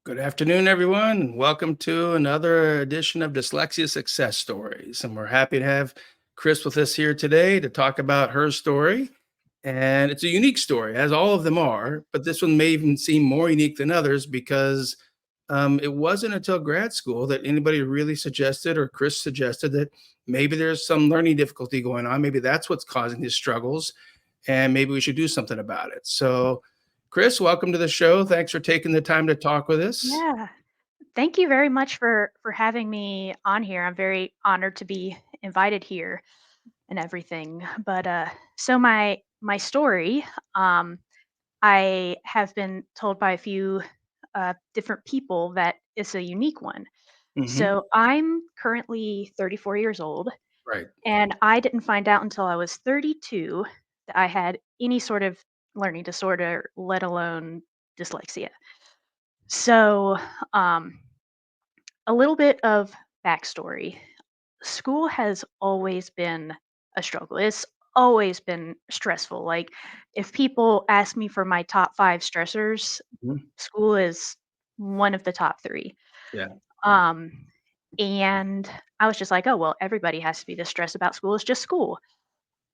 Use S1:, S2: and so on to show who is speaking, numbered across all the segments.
S1: Good afternoon, everyone. Welcome to another edition of Dyslexia Success Stories. And we're happy to have Chris with us here today to talk about her story. And it's a unique story, as all of them are, but this one may even seem more unique than others because it wasn't until grad school that anybody really suggested, or Chris suggested, that maybe there's some learning difficulty going on. Maybe that's what's causing his struggles, and maybe we should do something about it. So, Chris, welcome to the show. Thanks for taking the time to talk with us.
S2: Yeah. Thank you very much for having me on here. I'm very honored to be invited here and everything. So my story, um, I have been told by a few different people that it's a unique one.
S1: Hmm.
S2: So I'm currently 34 years old,
S1: Right.
S2: and I didn't find out until I was 32 that I had any sort of learning disorder, let alone dyslexia. So, um, a little bit of backstory. School has always been a struggle. It's always been stressful. Like, if people ask me for my top five stressors,
S1: Mhm.
S2: school is one of the top three.
S1: Yeah.
S2: Um, and I was just like, oh, well, everybody has to be this stressed about school. It's just school.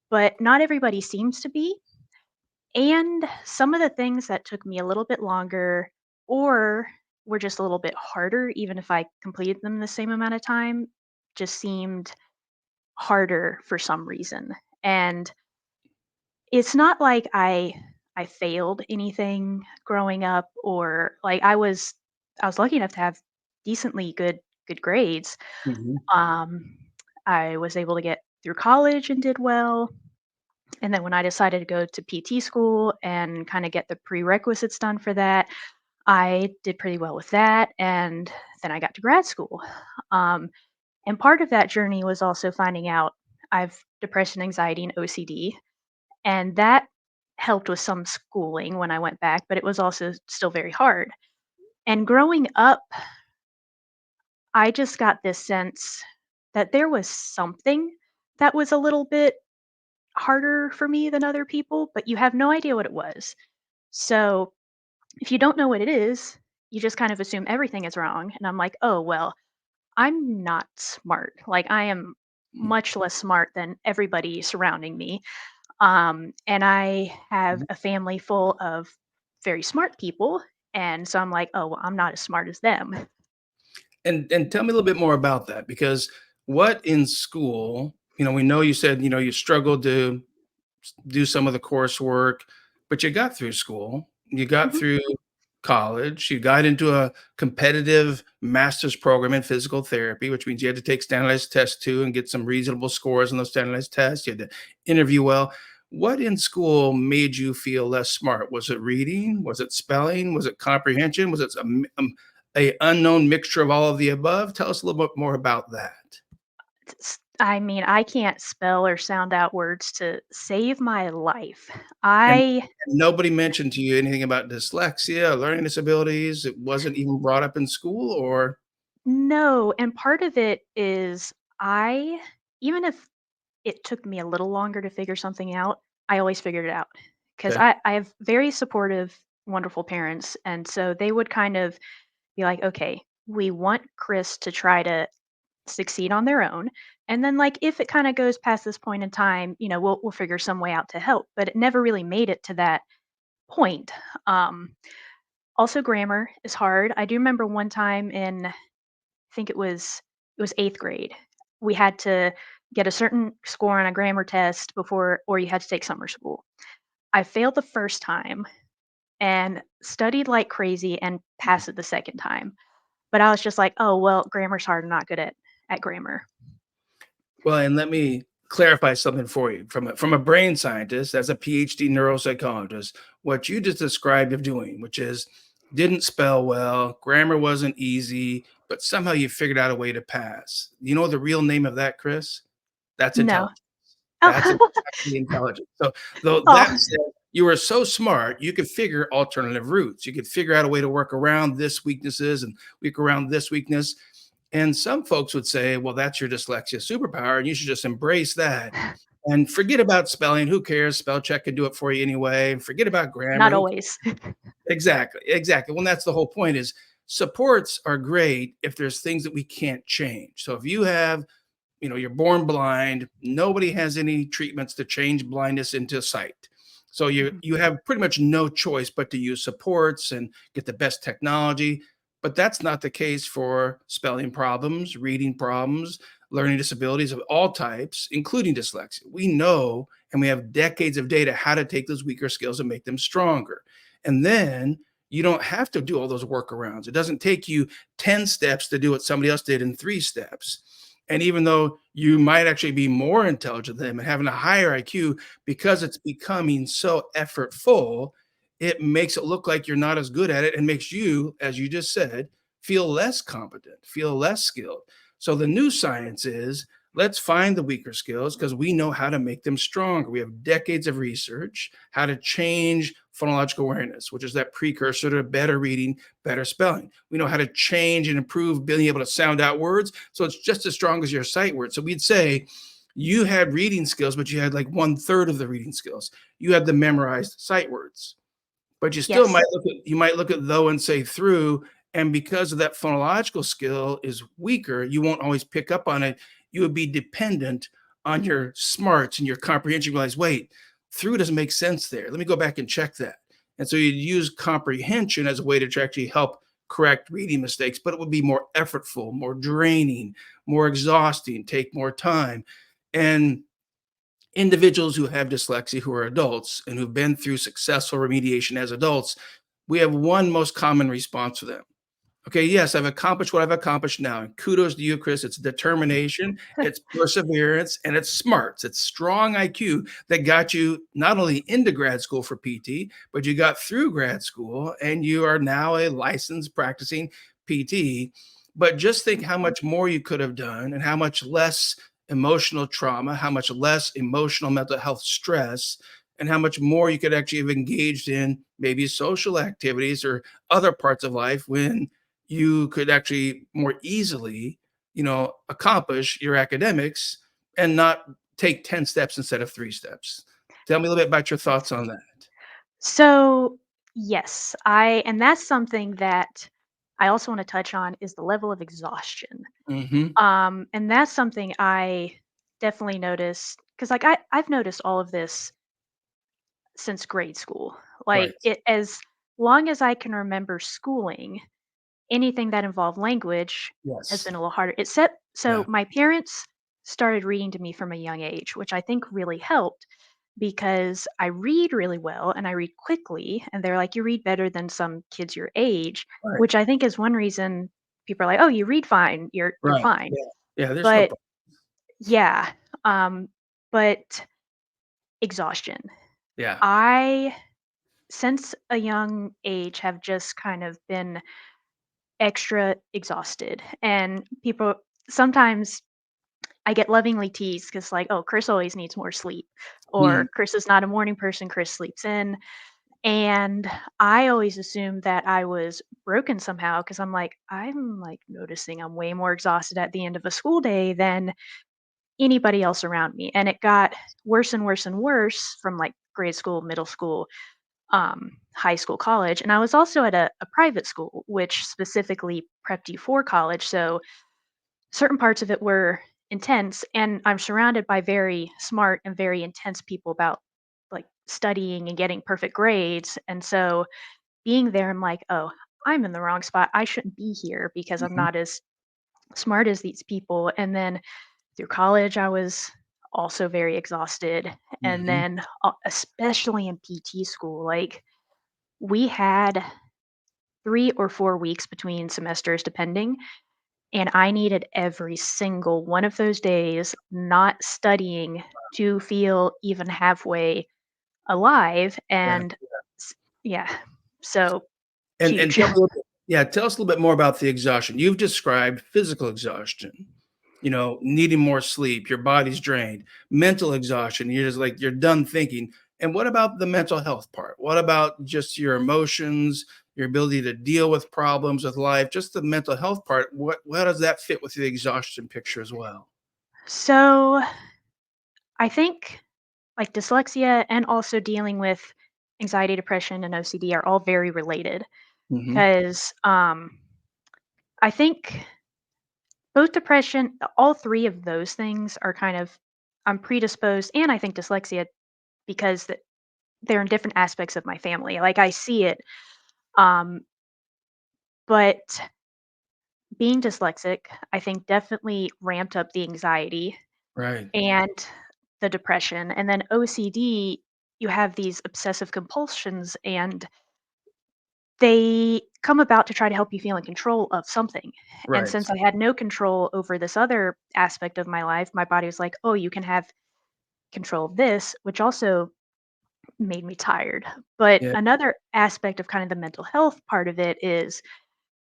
S2: But not everybody seems to be. And some of the things that took me a little bit longer or were just a little bit harder, even if I completed them the same amount of time, just seemed harder for some reason. And it's not like I failed anything growing up or like I was lucky enough to have decently good grades.
S1: Mhm.
S2: Um I was able to get through college and did well. And then when I decided to go to PT school and kind of get the prerequisites done for that, I did pretty well with that. And then I got to grad school. Um, and part of that journey was also finding out I've depression, anxiety, and OCD. And that helped with some schooling when I went back, but it was also still very hard. And growing up, I just got this sense that there was something that was a little bit harder for me than other people, but you have no idea what it was. So if you don't know what it is, you just kind of assume everything is wrong. And I'm like, oh, well, I'm not smart. Like, I am
S1: Mhm.
S2: much less smart than everybody surrounding me. And I have
S1: Mhm.
S2: a family full of very smart people. And so I'm like, oh, well, I'm not as smart as them.
S1: And tell me a little bit more about that because what in school, we know you said, you struggled to do some of the coursework, but you got through school, you got
S2: Mhm.
S1: through college, you got into a competitive master's program in physical therapy, which means you had to take standardized tests too and get some reasonable scores on those standardized tests. You had to interview well. What in school made you feel less smart? Was it reading? Was it spelling? Was it comprehension? Was it a unknown mixture of all of the above? Tell us a little bit more about that.
S2: I mean, I can't spell or sound out words to save my life.
S1: And
S2: I
S1: nobody mentioned to you anything about dyslexia, learning disabilities? It wasn't even brought up in school, or
S2: No, and part of it is I even if it took me a little longer to figure something out, I always figured it out because
S1: okay.
S2: I have very supportive, wonderful parents, and so they would kind of be like, "Okay, we want Chris to try to succeed on their own, and then, like, if it kinda goes past this point in time, we'll figure some way out to help," but it never really made it to that point. Um, Also grammar is hard. I do remember one time in think it was 8th grade. We had to get a certain score on a grammar test before or you had to take summer school. I failed the first time and studied like crazy and passed it the second time. But I was just like, "Oh, well, grammar's hard. I'm not good at grammar."
S1: Well, and let me clarify something for you. From a brain scientist, as a PhD neuropsychologist, what you just described of doing, which is didn't spell well, grammar wasn't easy, but somehow you figured out a way to pass. You know the real name of that, Chris? That's
S2: No.
S1: intelligence. That's
S2: Oh.
S1: exactly intelligence. So, though that
S2: Oh.
S1: said, you were so smart, you could figure alternative routes. You could figure out a way to work around this weaknesses and work around this weakness. And some folks would say, well, that's your dyslexia superpower, and you should just embrace that and forget about spelling. Who cares? Spell check can do it for you anyway. And forget about grammar.
S2: Not
S1: Who
S2: always.
S1: Exactly, exactly. Well, that's the whole point is Supports are great if there's things that we can't change. So if you have, you're born blind, nobody has any treatments to change blindness into sight. So you
S2: Mhm.
S1: you have pretty much no choice but to use supports and get the best technology. But that's not the case for spelling problems, reading problems, learning disabilities of all types, including dyslexia. We know, and we have decades of data, how to take those weaker skills and make them stronger. And then you don't have to do all those workarounds. It doesn't take you 10 steps to do what somebody else did in 3 steps. And even though you might actually be more intelligent than them and having a higher IQ, because it's becoming so effortful, it makes it look like you're not as good at it and makes you, as you just said, feel less competent, feel less skilled. So the new science is, let's find the weaker skills because we know how to make them stronger. We have decades of research how to change phonological awareness, which is that precursor to better reading, better spelling. We know how to change and improve being able to sound out words. So it's just as strong as your sight words. So we'd say you had reading skills, but you had like 1/3 of the reading skills. You had the memorized sight words, but you still
S2: Yes.
S1: might look at though and say through, and because of that phonological skill is weaker, you won't always pick up on it. You would be dependent on your smarts and your comprehension. You realize, wait, through doesn't make sense there. Let me go back and check that. And so you'd use comprehension as a way to actually help correct reading mistakes, but it would be more effortful, more draining, more exhausting, take more time. And individuals who have dyslexia who are adults and who've been through successful remediation as adults, we have one most common response for them. Okay, yes, I've accomplished what I've accomplished now. And kudos to you, Chris. It's determination, it's perseverance, and it's smarts. It's strong IQ that got you not only into grad school for PT, but you got through grad school and you are now a licensed practicing PT. But just think how much more you could have done and how much less emotional trauma, how much less emotional mental health stress, and how much more you could actually have engaged in maybe social activities or other parts of life when you could actually more easily, accomplish your academics and not take 10 steps instead of 3 steps. Tell me a little bit about your thoughts on that.
S2: So, yes, and that's something that I also want to touch on is the level of exhaustion.
S1: Hmm.
S2: And that's something I definitely noticed because, like, I've noticed all of this since grade school.
S1: Right.
S2: Like, it as long as I can remember schooling, anything that involved language has
S1: Yes.
S2: been a little harder. So
S1: Yeah.
S2: my parents started reading to me from a young age, which I think really helped because I read really well and I read quickly. And they're like, you read better than some kids your age,
S1: Right.
S2: which I think is one reason people are like, oh, you read fine, you're
S1: Right.
S2: fine.
S1: Yeah. Yeah. There's no
S2: But
S1: problem.
S2: yeah, but exhaustion.
S1: Yeah.
S2: I since a young age have just kind of been extra exhausted and people sometimes I get lovingly teased because like, oh, Chris always needs more sleep,
S1: Mhm.
S2: or Chris is not a morning person, Chris sleeps in. And I always assumed that I was broken somehow because I'm like noticing I'm way more exhausted at the end of a school day than anybody else around me. And it got worse and worse and worse from like grade school, middle school, high school, college. And I was also at a private school, which specifically prepped you for college. So certain parts of it were intense, and I'm surrounded by very smart and very intense people about like studying and getting perfect grades. And so being there, I'm like, oh, I'm in the wrong spot. I shouldn't be here because I'm
S1: Mhm.
S2: not as smart as these people. And then through college, I was also very exhausted. And
S1: Mhm.
S2: then, especially in PT school, like we had 3 or 4 weeks between semesters, depending. And I needed every single one of those days not studying to feel even halfway alive.
S1: Yeah.
S2: And yeah, so
S1: And
S2: huge.
S1: tell me a little bit, yeah, tell us a little bit more about the exhaustion. You've described physical exhaustion, needing more sleep, your body's drained, mental exhaustion, you're just like you're done thinking. And what about the mental health part? What about just your emotions, your ability to deal with problems with life, just the mental health part? What does that fit with the exhaustion picture as well?
S2: So I think like dyslexia and also dealing with anxiety, depression, and OCD are all very related
S1: Hmm.
S2: because I think both depression, all three of those things are kind of I'm predisposed, and I think dyslexia because they're in different aspects of my family. Like I see it, um, but being dyslexic, I think definitely ramped up the anxiety
S1: Right.
S2: and the depression. And then OCD, you have these obsessive compulsions, and they come about to try to help you feel in control of something. And
S1: Right.
S2: since I had no control over this other aspect of my life, my body was like, oh, you can have control of this, which also made me tired. But
S1: Yeah.
S2: another aspect of kind of the mental health part of it is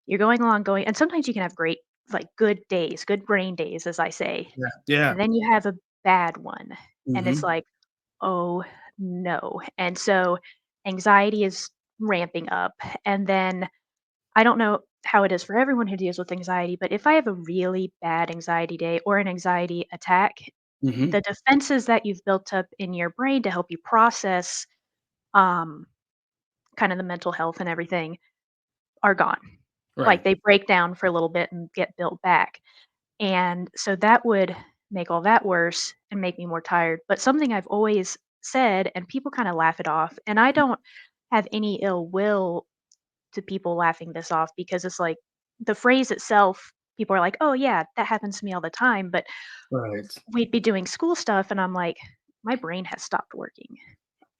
S2: you're going along, going, and sometimes you can have great, like good days, good brain days, as I say.
S1: Yeah. Yeah.
S2: And then you have a bad one. And it's
S1: Hmm.
S2: like, oh no. And so anxiety is ramping up. And then I don't know how it is for everyone who deals with anxiety, but if I have a really bad anxiety day or an anxiety attack,
S1: Hmm.
S2: the defenses that you've built up in your brain to help you process um, kind of the mental health and everything are gone. Like
S1: Right.
S2: they break down for a little bit and get built back. And so that would make all that worse and make me more tired. But something I've always said, and people kind of laugh it off, and I don't have any ill will to people laughing this off because it's like the phrase itself, people are like, oh, yeah, that happens to me all the time. But
S1: Right.
S2: we'd be doing school stuff, and I'm like, my brain has stopped working.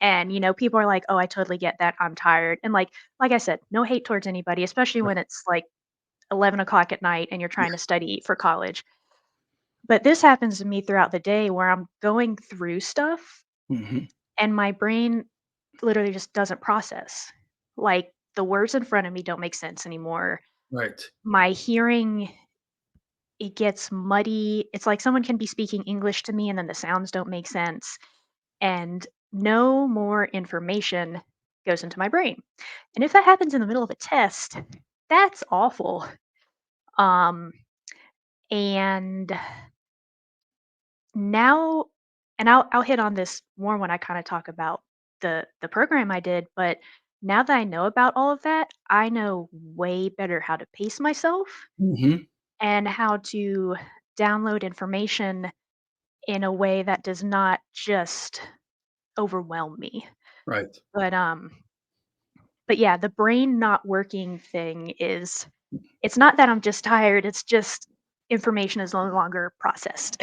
S2: And, people are like, "Oh, I totally get that. I'm tired." And like I said, no hate towards anybody, especially when it's like 11 o'clock at night and you're trying to study for college. But this happens to me throughout the day where I'm going through stuff
S1: Hmm.
S2: and my brain literally just doesn't process. Like the words in front of me don't make sense anymore.
S1: Right.
S2: My hearing, it gets muddy. It's like someone can be speaking English to me and then the sounds don't make sense. And no more information goes into my brain. And if that happens in the middle of a test, that's awful. Um, and now, and I'll hit on this more when I kind of talk about the program I did. But now that I know about all of that, I know way better how to pace myself
S1: Hmm.
S2: and how to download information in a way that does not just overwhelm me.
S1: Right.
S2: But yeah, the brain not working thing is it's not that I'm just tired, it's just information is no longer processed.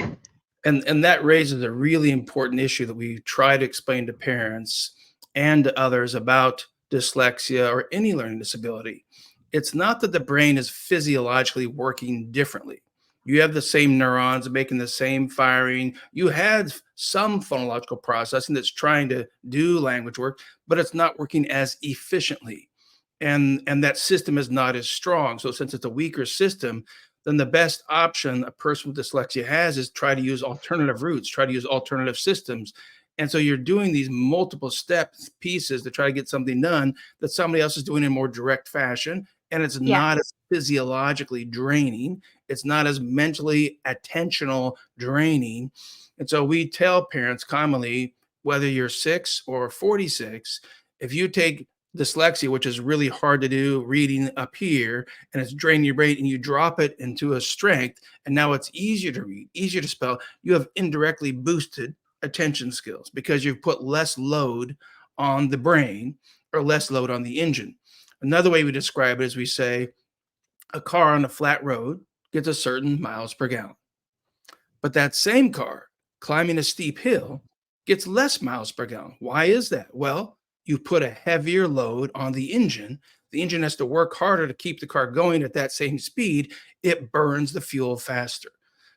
S1: And that raises a really important issue that we try to explain to parents and to others about dyslexia or any learning disability. It's not that the brain is physiologically working differently. You have the same neurons making the same firing. You had some phonological processing that's trying to do language work, but it's not working as efficiently. And that system is not as strong. So since it's a weaker system, then the best option a person with dyslexia has is try to use alternative routes, try to use alternative systems. And so you're doing these multiple steps pieces to try to get something done that somebody else is doing in a more direct fashion. And it's
S2: Yeah,
S1: not as physiologically draining. It's not as mentally attentional draining. And so we tell parents commonly, whether you're 6 or 46, if you take dyslexia, which is really hard to do, reading up here, and it's draining your brain, and you drop it into a strength, and now it's easier to read, easier to spell, you have indirectly boosted attention skills because you've put less load on the brain or less load on the engine. Another way we describe it is we say a car on a flat road gets a certain miles per gallon. But that same car climbing a steep hill gets less miles per gallon. Why is that? Well, you put a heavier load on the engine. The engine has to work harder to keep the car going at that same speed. It burns the fuel faster.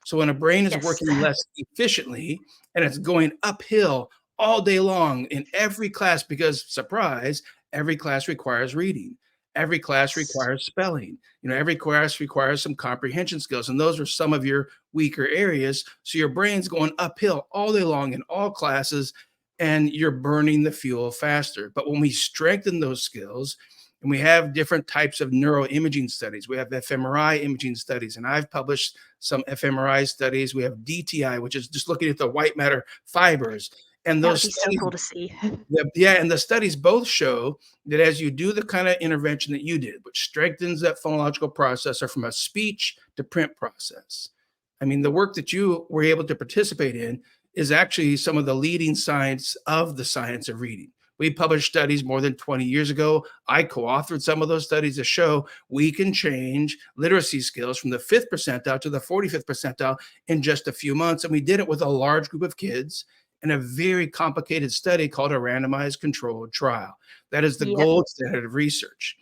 S1: So when a brain is
S2: yes.
S1: working less efficiently and it's going uphill all day long in every class, because surprise, every class requires reading, every class
S2: Yes.
S1: requires spelling, every class requires some comprehension skills. And those are some of your weaker areas. So your brain's going uphill all day long in all classes, and you're burning the fuel faster. But when we strengthen those skills, and we have different types of neuroimaging studies, we have fMRI imaging studies, and I've published some fMRI studies. We have DTI, which is just looking at the white matter fibers. And
S2: That would
S1: those
S2: be so
S1: studies,
S2: cool to see.
S1: yeah, and the studies both show that as you do the kind of intervention that you did, which strengthens that phonological processor from a speech to print process. I mean, the work that you were able to participate in is actually some of the leading science of the science of reading. We published studies more than 20 years ago. I co-authored some of those studies to show we can change literacy skills from the 5th percentile to the 45th percentile in just a few months. And we did it with a large group of kids in a very complicated study called a randomized controlled trial. That is the
S2: Yep,
S1: gold standard of research.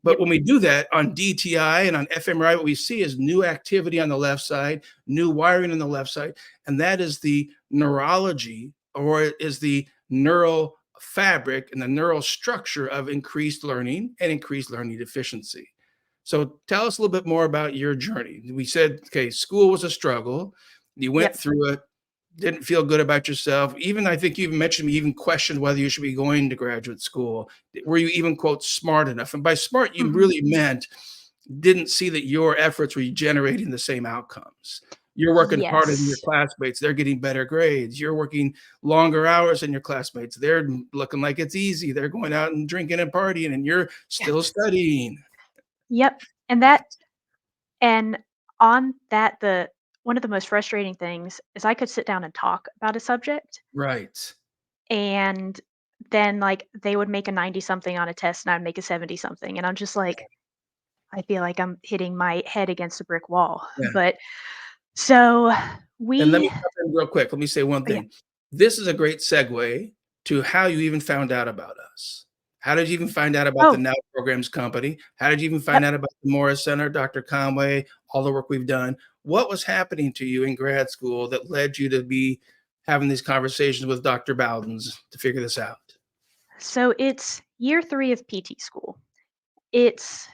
S1: But
S2: yep,
S1: when we do that on DTI and on fMRI, what we see is new activity on the left side, new wiring on the left side, and that is the neurology, or is the neural fabric and the neural structure of increased learning and increased learning efficiency. So tell us a little bit more about your journey. We said, okay, school was a struggle. You went
S2: yep.
S1: through it, didn't feel good about yourself. Even I think you even mentioned you even questioned whether you should be going to graduate school. Were you even quote smart enough? And by smart, you
S2: Mhm.
S1: really meant didn't see that your efforts were generating the same outcomes. You're working harder than your
S2: Yes.
S1: classmates. They're getting better grades. You're working longer hours than your classmates. They're looking like it's easy. They're going out and drinking and partying, and you're still studying.
S2: Yep, and that and on that, the one of the most frustrating things is I could sit down and talk about a subject,
S1: Right.
S2: and then, like, they would make a 90 something on a test, and I'd make a 70 something, and I'm just like, I feel like I'm hitting my head against a brick wall.
S1: Yeah.
S2: But so
S1: And let
S2: we
S1: me jump in real quick. Let me say one
S2: oh, yeah.
S1: thing. This is a great segue to how you even found out about us. How did you even find out about the
S2: Oh,
S1: Now Programs Company? How did you even find
S2: yep.
S1: out about the Morris Center, Dr. Conway, all the work we've done? What was happening to you in grad school that led you to be having these conversations with Dr. Bowdens to figure this out?
S2: So it's year 3 of PT school. It's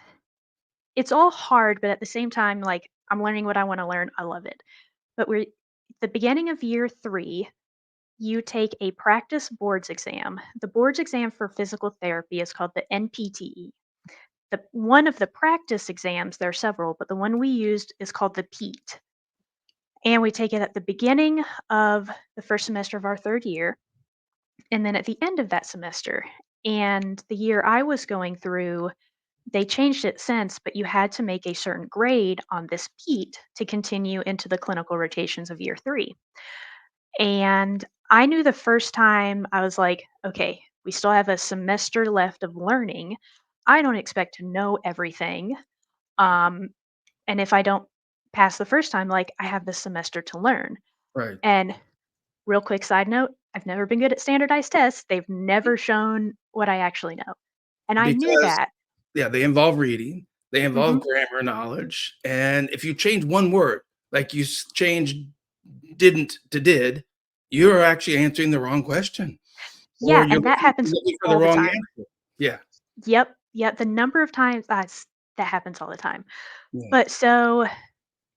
S2: it's all hard, but at the same time, like, I'm learning what I wanna learn, I love it. But we're the beginning of year 3, you take a practice boards exam. The boards exam for physical therapy is called the NPTE. The one of the practice exams, there are several, but the one we used is called the PEAT. And we take it at the beginning of the first semester of our 3rd year, and then at the end of that semester. And the year I was going through, they changed it since, but you had to make a certain grade on this PEAT to continue into the clinical rotations of year 3. And I knew the first time I was like, okay, we still have a semester left of learning. I don't expect to know everything. Um, and if I don't pass the first time, like, I have this semester to learn.
S1: Right.
S2: And real quick side note, I've never been good at standardized tests. They've never shown what I actually know. And I knew
S1: Because
S2: that.
S1: yeah, they involve reading, they
S2: Hmm.
S1: involve grammar knowledge, and if you change one word, like you changed didn't to did, you're actually answering the wrong question, or
S2: Yeah,
S1: you're
S2: and that happens
S1: looking for the
S2: all the
S1: wrong
S2: time.
S1: answer. Yeah,
S2: Yep, yep. The number of times that happens all the time.
S1: yeah.
S2: But so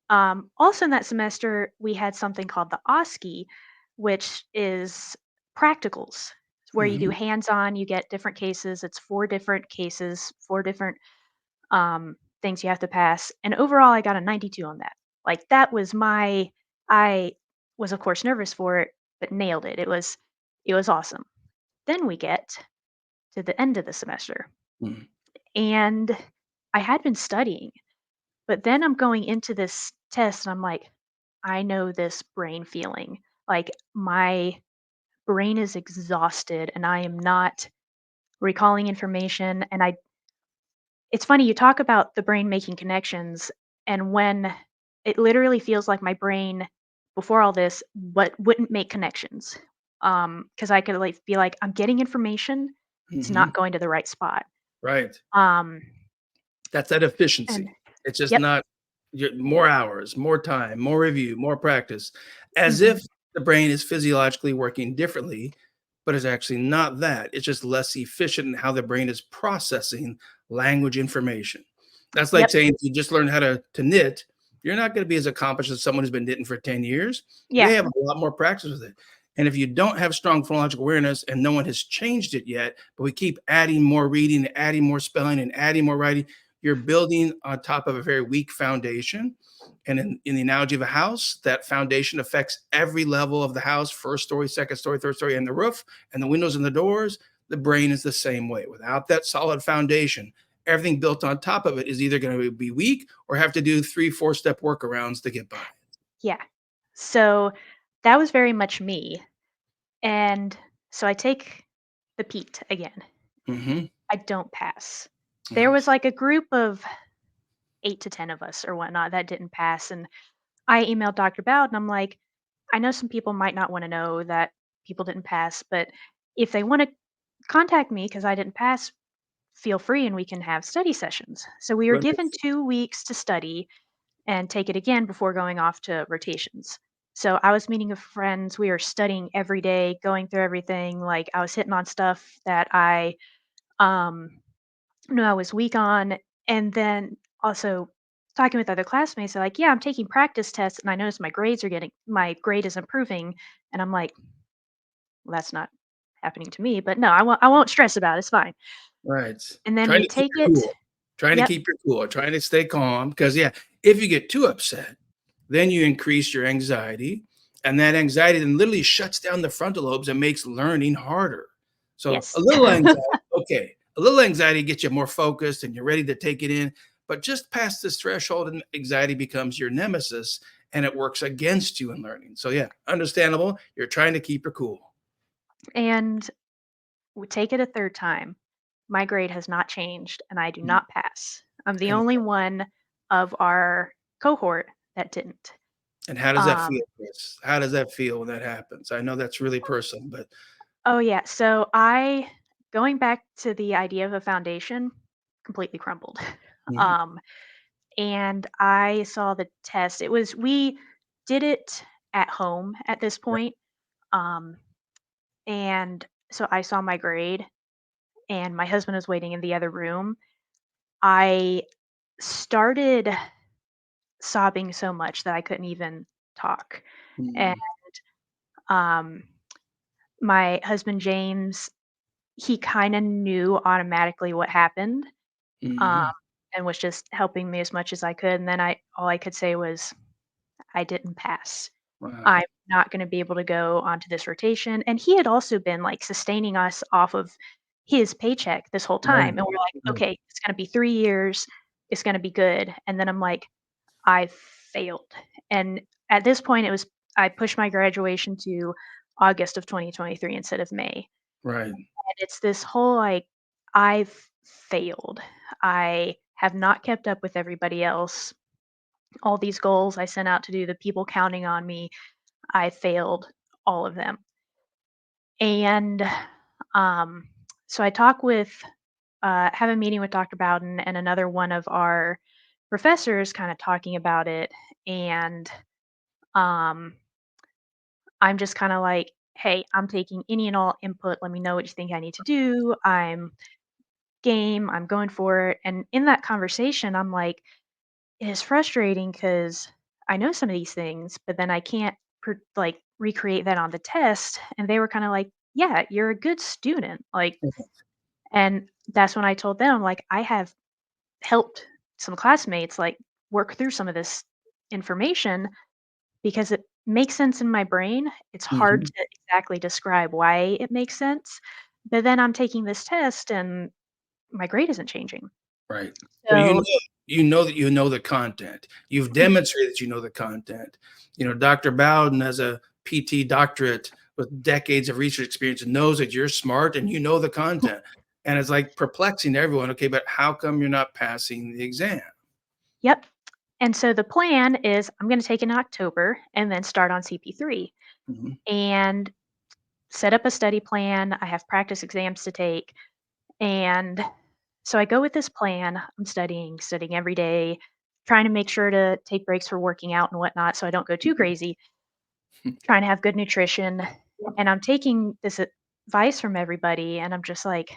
S2: also in that semester, we had something called the OSCE, which is practicals, where you do
S1: Mhm.
S2: hands-on. You get different cases. It's 4 different cases, 4 different things you have to pass. And overall, I got a 92 on that. Like, that was my. I was of course nervous for it, but nailed it. It was awesome. Then we get to the end of the semester,
S1: Mhm.
S2: and I had been studying, but then I'm going into this test and I'm like, I know this brain feeling. Like, my brain is exhausted and I am not recalling information. And it's funny, you talk about the brain making connections, and when it literally feels like my brain before all this, what wouldn't make connections. Because I could like be like, I'm getting information, it's not
S1: Mhm.
S2: going to the right spot.
S1: Right.
S2: Um,
S1: That's that
S2: and
S1: efficiency. It's just
S2: yep.
S1: not more hours, more time, more review, more practice, as
S2: Hmm.
S1: if the brain is physiologically working differently, but it's actually not that. It's just less efficient in how the brain is processing language information. That's like
S2: Yep.
S1: saying if you just learn how to knit, you're not going to be as accomplished as someone who's been knitting for 10 years.
S2: Yeah.
S1: They have a lot more practice with it. And if you don't have strong phonological awareness and no one has changed it yet, but we keep adding more reading, adding more spelling, and adding more writing, you're building on top of a very weak foundation. And in the analogy of a house, that foundation affects every level of the house, first story, second story, third story, and the roof, and the windows and the doors. The brain is the same way. Without that solid foundation, everything built on top of it is either going to be weak or have to do 3, 4 step workarounds to get by.
S2: Yeah. So that was very much me. And so I take the PEAT again.
S1: Hmm.
S2: I don't pass. There was
S1: Yes.
S2: like a group of 8 to 10 of us or whatnot that didn't pass. And I emailed Dr. Bowden. I'm like, I know some people might not want to know that people didn't pass, but if they want to contact me because I didn't pass, feel free and we can have study sessions. So we were
S1: Right.
S2: given 2 weeks to study and take it again before going off to rotations. So I was meeting with friends. We were studying every day, going through everything. Like I was hitting on stuff that I um, knew I was weak on. And then also talking with other classmates, they're like, yeah, I'm taking practice tests and I noticed my grade is improving. And I'm like, well, that's not happening to me, but no, I won't stress about it. It's fine.
S1: Right.
S2: And then
S1: Trying
S2: we
S1: to keep
S2: take
S1: your
S2: it.
S1: cool. Trying to
S2: Yep.
S1: keep your cool, trying to stay calm. Because yeah, if you get too upset, then you increase your anxiety, and that anxiety then literally shuts down the frontal lobes and makes learning harder. So a
S2: Yes.
S1: little anxiety, okay, a little anxiety gets you more focused and you're ready to take it in, but just past this threshold and anxiety becomes your nemesis and it works against you in learning. So yeah, understandable. You're trying to keep your cool.
S2: And we take it a third time. My grade has not changed and I do
S1: Mm.
S2: not pass. I'm the
S1: And
S2: only one of our cohort that didn't.
S1: And how does that feel,
S2: Um,
S1: Chris? How does that feel when that happens? I know that's really personal, but
S2: oh yeah, so I going back to the idea of a foundation completely crumbled.
S1: mhm,
S2: Um, and I saw the test. We did it at home at this
S1: right,
S2: point. Um, and so I saw my grade and my husband was waiting in the other room. I started sobbing so much that I couldn't even talk. And
S1: mhm,
S2: um, my husband James, he kind of knew automatically what happened, um,
S1: mhm.
S2: and was just helping me as much as I could. And then I all I could say was, "I didn't pass.
S1: Wow,
S2: I'm not going to be able to go onto this rotation." And he had also been like sustaining us off of his paycheck this whole
S1: right,
S2: time, and we're like,
S1: right,
S2: "Okay, it's going to be 3 years. It's going to be good." And then I'm like, I failed. And at this point, I pushed my graduation to August of 2023 instead of May.
S1: right,
S2: And it's this whole like, I've failed. I have not kept up with everybody else. All these goals I sent out to do, the people counting on me, I failed all of them. And um, so I have a meeting with Dr. Bowden and another one of our professors kind of talking about it. And um, I'm just kind of like, hey, I'm taking any and all input. Let me know what you think I need to do. I'm game. I'm going for it. And in that conversation, I'm like, it is frustrating because I know some of these things, but then I can't like recreate that on the test. And they were kind of like, yeah, you're a good student. Like, and that's when I told them, like, I have helped some classmates like work through some of this information because it makes sense in my brain. It's hard
S1: mhm,
S2: to exactly describe why it makes sense, but then I'm taking this test and my grade isn't changing.
S1: right. So
S2: So,
S1: you know that you know the content. You've demonstrated you know the content. You know, Dr. Bowden has a PT doctorate with decades of research experience and knows that you're smart and you know the content. And it's like perplexing to everyone. Okay, but how come you're not passing the exam?
S2: yep. And so the plan is I'm going to take in October and then start on CP3
S1: Mhm,
S2: and set up a study plan. I have practice exams to take. And so I go with this plan. I'm studying every day, trying to make sure to take breaks for working out and whatnot so I don't go too crazy, trying to have good nutrition. And I'm taking this advice from everybody, and I'm just like,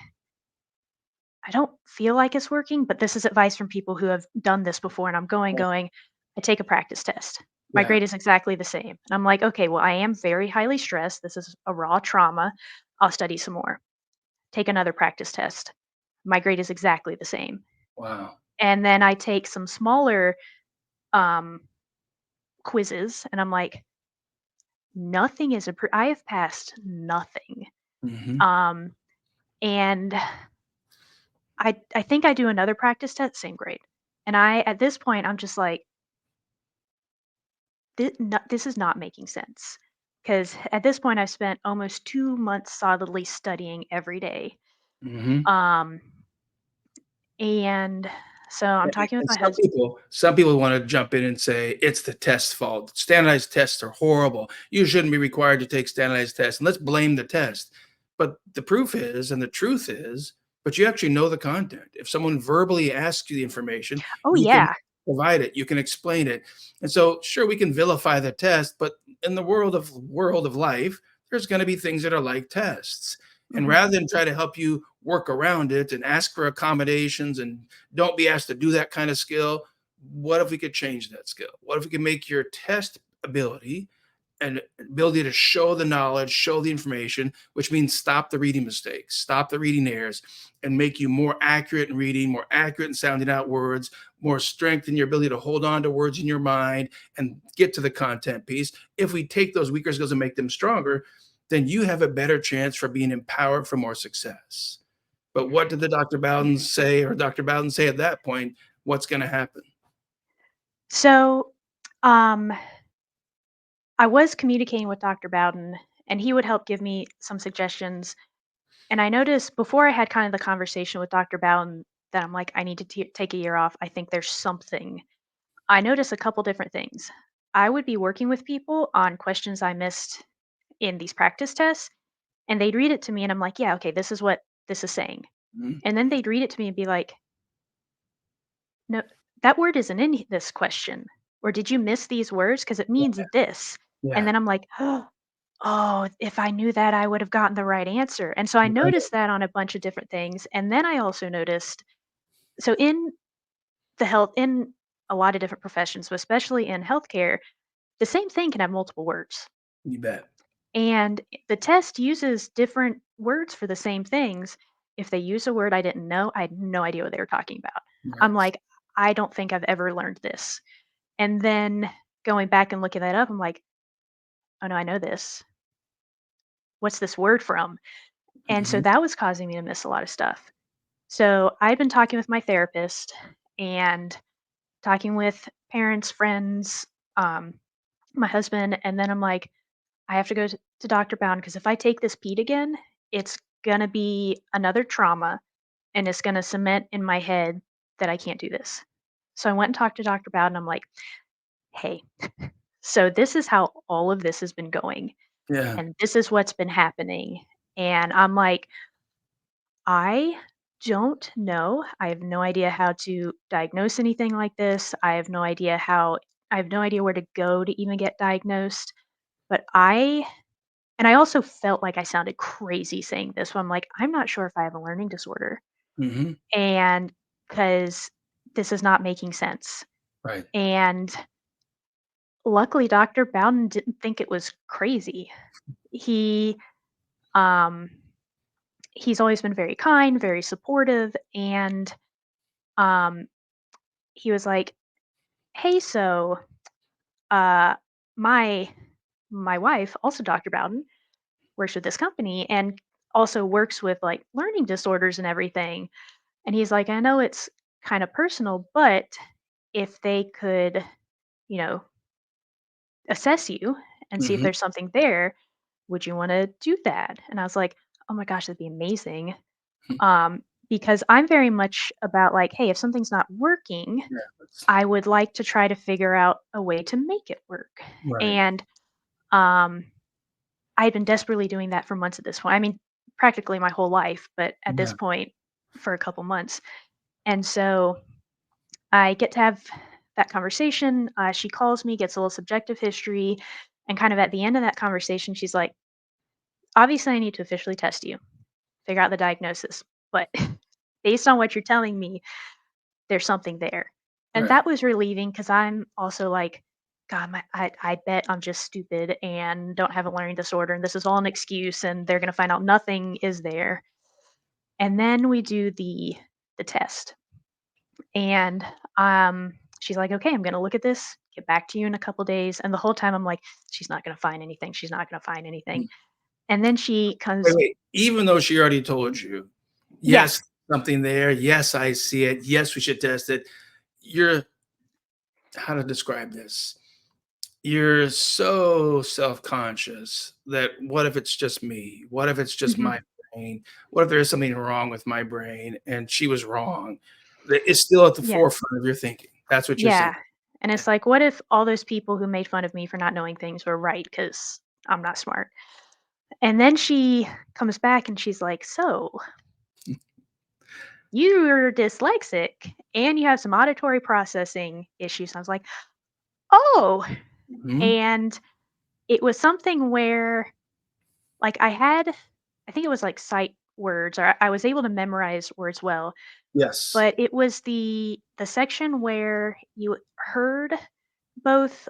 S2: I don't feel like it's working, but this is advice from people who have done this before. And I'm going. I take a practice test. My
S1: yeah,
S2: grade is exactly the same. And I'm like, okay, well, I am very highly stressed. This is a raw trauma. I'll study some more. Take another practice test. My grade is exactly the same.
S1: wow.
S2: And then I take some smaller um, quizzes, and I'm like, nothing is approved. I have passed nothing.
S1: Mhm.
S2: Um, and I think I do another practice test, same grade. And at this point, I'm just like, this is not making sense. Because at this point, I've spent almost 2 months solidly studying every day.
S1: Mhm.
S2: Um, and so I'm
S1: And
S2: talking with
S1: and
S2: my husband.
S1: some people wanna jump in and say, "It's the test's fault. Standardized tests are horrible. You shouldn't be required to take standardized tests, and let's blame the test." But the proof is, and the truth is, but you actually know the content. If someone verbally asks you the information,
S2: Oh,
S1: you can
S2: yeah.
S1: provide it, you can explain it. And so, sure, we can vilify the test, but in the world of life, there's gonna be things that are like tests. And
S2: Mhm.
S1: rather than try to help you work around it and ask for accommodations and don't be asked to do that kind of skill. What if we could change that skill? What if we could make your test ability and ability to show the knowledge, show the information, which means stop the reading mistakes, stop the reading errors, and make you more accurate in reading, more accurate in sounding out words, more strength in your ability to hold on to words in your mind and get to the content piece. If we take those weaker skills and make them stronger, then you have a better chance for being empowered for more success. But what did the Dr. Bowden say or Dr. Bowden say at that point? What's gonna happen?
S2: So, um, I was communicating with Dr. Bowden, and he would help give me some suggestions. And I noticed before I had kind of the conversation with Dr. Bowden that I'm like, I need to take a year off. I think there's something. I noticed a couple different things. I would be working with people on questions I missed in these practice tests, and they'd read it to me, and I'm like, yeah, okay, this is what this is saying.
S1: Mhm.
S2: And then they'd read it to me and be like, no, that word isn't in this question. Or did you miss these words? Because it means this. And
S1: Yeah.
S2: then I'm like, oh, if I knew that, I would have gotten the right answer. And so I
S1: Right.
S2: noticed that on a bunch of different things. And then I also noticed, so in a lot of different professions, but especially in healthcare, the same thing can have multiple words.
S1: You bet.
S2: And the test uses different words for the same things. If they use a word I didn't know, I had no idea what they were talking about. I'm
S1: Right.
S2: like, I don't think I've ever learned this. And then going back and looking that up, I'm like, oh no, I know this. What's this word from? And so
S1: Mhm.
S2: that was causing me to miss a lot of stuff. So I've been talking with my therapist and talking with parents, friends, um, my husband, and then I'm like, I have to go to Dr. Bound because if I take this PED again, it's gonna be another trauma and it's gonna cement in my head that I can't do this. So I went and talked to Dr. Bound and I'm like, hey, so this is how all of this has been going,
S1: Yeah.
S2: and this is what's been happening. And I'm like, I don't know. I have no idea how to diagnose anything like this. I have no idea where to go to even get diagnosed. But I also felt like I sounded crazy saying this. So I'm like, I'm not sure if I have a learning disorder.
S1: Mhm.
S2: And because this is not making sense.
S1: Right.
S2: And luckily Dr. Bowden didn't think it was crazy. He um he's always been very kind, very supportive, and um he was like, "Hey, so uh my my wife, also Dr. Bowden, works with this company and also works with like learning disorders and everything." And he's like, "I know it's kind of personal, but if they could, you know, assess you and see if
S1: Mhm.
S2: there's something there, would you want to do that?" And I was like, "Oh my gosh, that'd be amazing."
S1: Hmm.
S2: Because I'm very much about like, hey, if something's not working,
S1: Yeah. That's
S2: I would like to try to figure out a way to make it work.
S1: right.
S2: And um, I had been desperately doing that for months at this point. I mean, practically my whole life, but at this
S1: Yeah.
S2: point, for a couple months. And so I get to have that conversation. She calls me, gets a little subjective history, and kind of at the end of that conversation, she's like, obviously, I need to officially test you, figure out the diagnosis. But based on what you're telling me, there's something there. And
S1: Right.
S2: that was relieving because I'm also like, God, I bet I'm just stupid and don't have a learning disorder, and this is all an excuse, and they're gonna find out nothing is there. And then we do the test. And she's like, "Okay, I'm gonna look at this, get back to you in a couple days." And the whole time I'm like, "She's not gonna find anything. She's not gonna find anything." And then she
S1: Wait,
S2: comes,
S1: wait, even though she already told you,
S2: yeah,
S1: "Yes, something there. Yes, I see it. Yes, we should test it." You're how to describe this? You're so self-conscious that what if it's just me? What if it's just
S2: mhm,
S1: my brain? What if there is something wrong with my brain and she was wrong? That it's still at the
S2: yeah,
S1: forefront of your thinking. That's what you're saying.
S2: yeah. And
S1: Yeah.
S2: it's like, what if all those people who made fun of me for not knowing things were right? Because I'm not smart. And then she comes back and she's like, "So, you're dyslexic and you have some auditory processing issues." I was like, "Oh."
S1: Mhm.
S2: And it was something where, like, I think it was like sight words, or I was able to memorize words well,
S1: Yes.
S2: but it was the section where you heard both.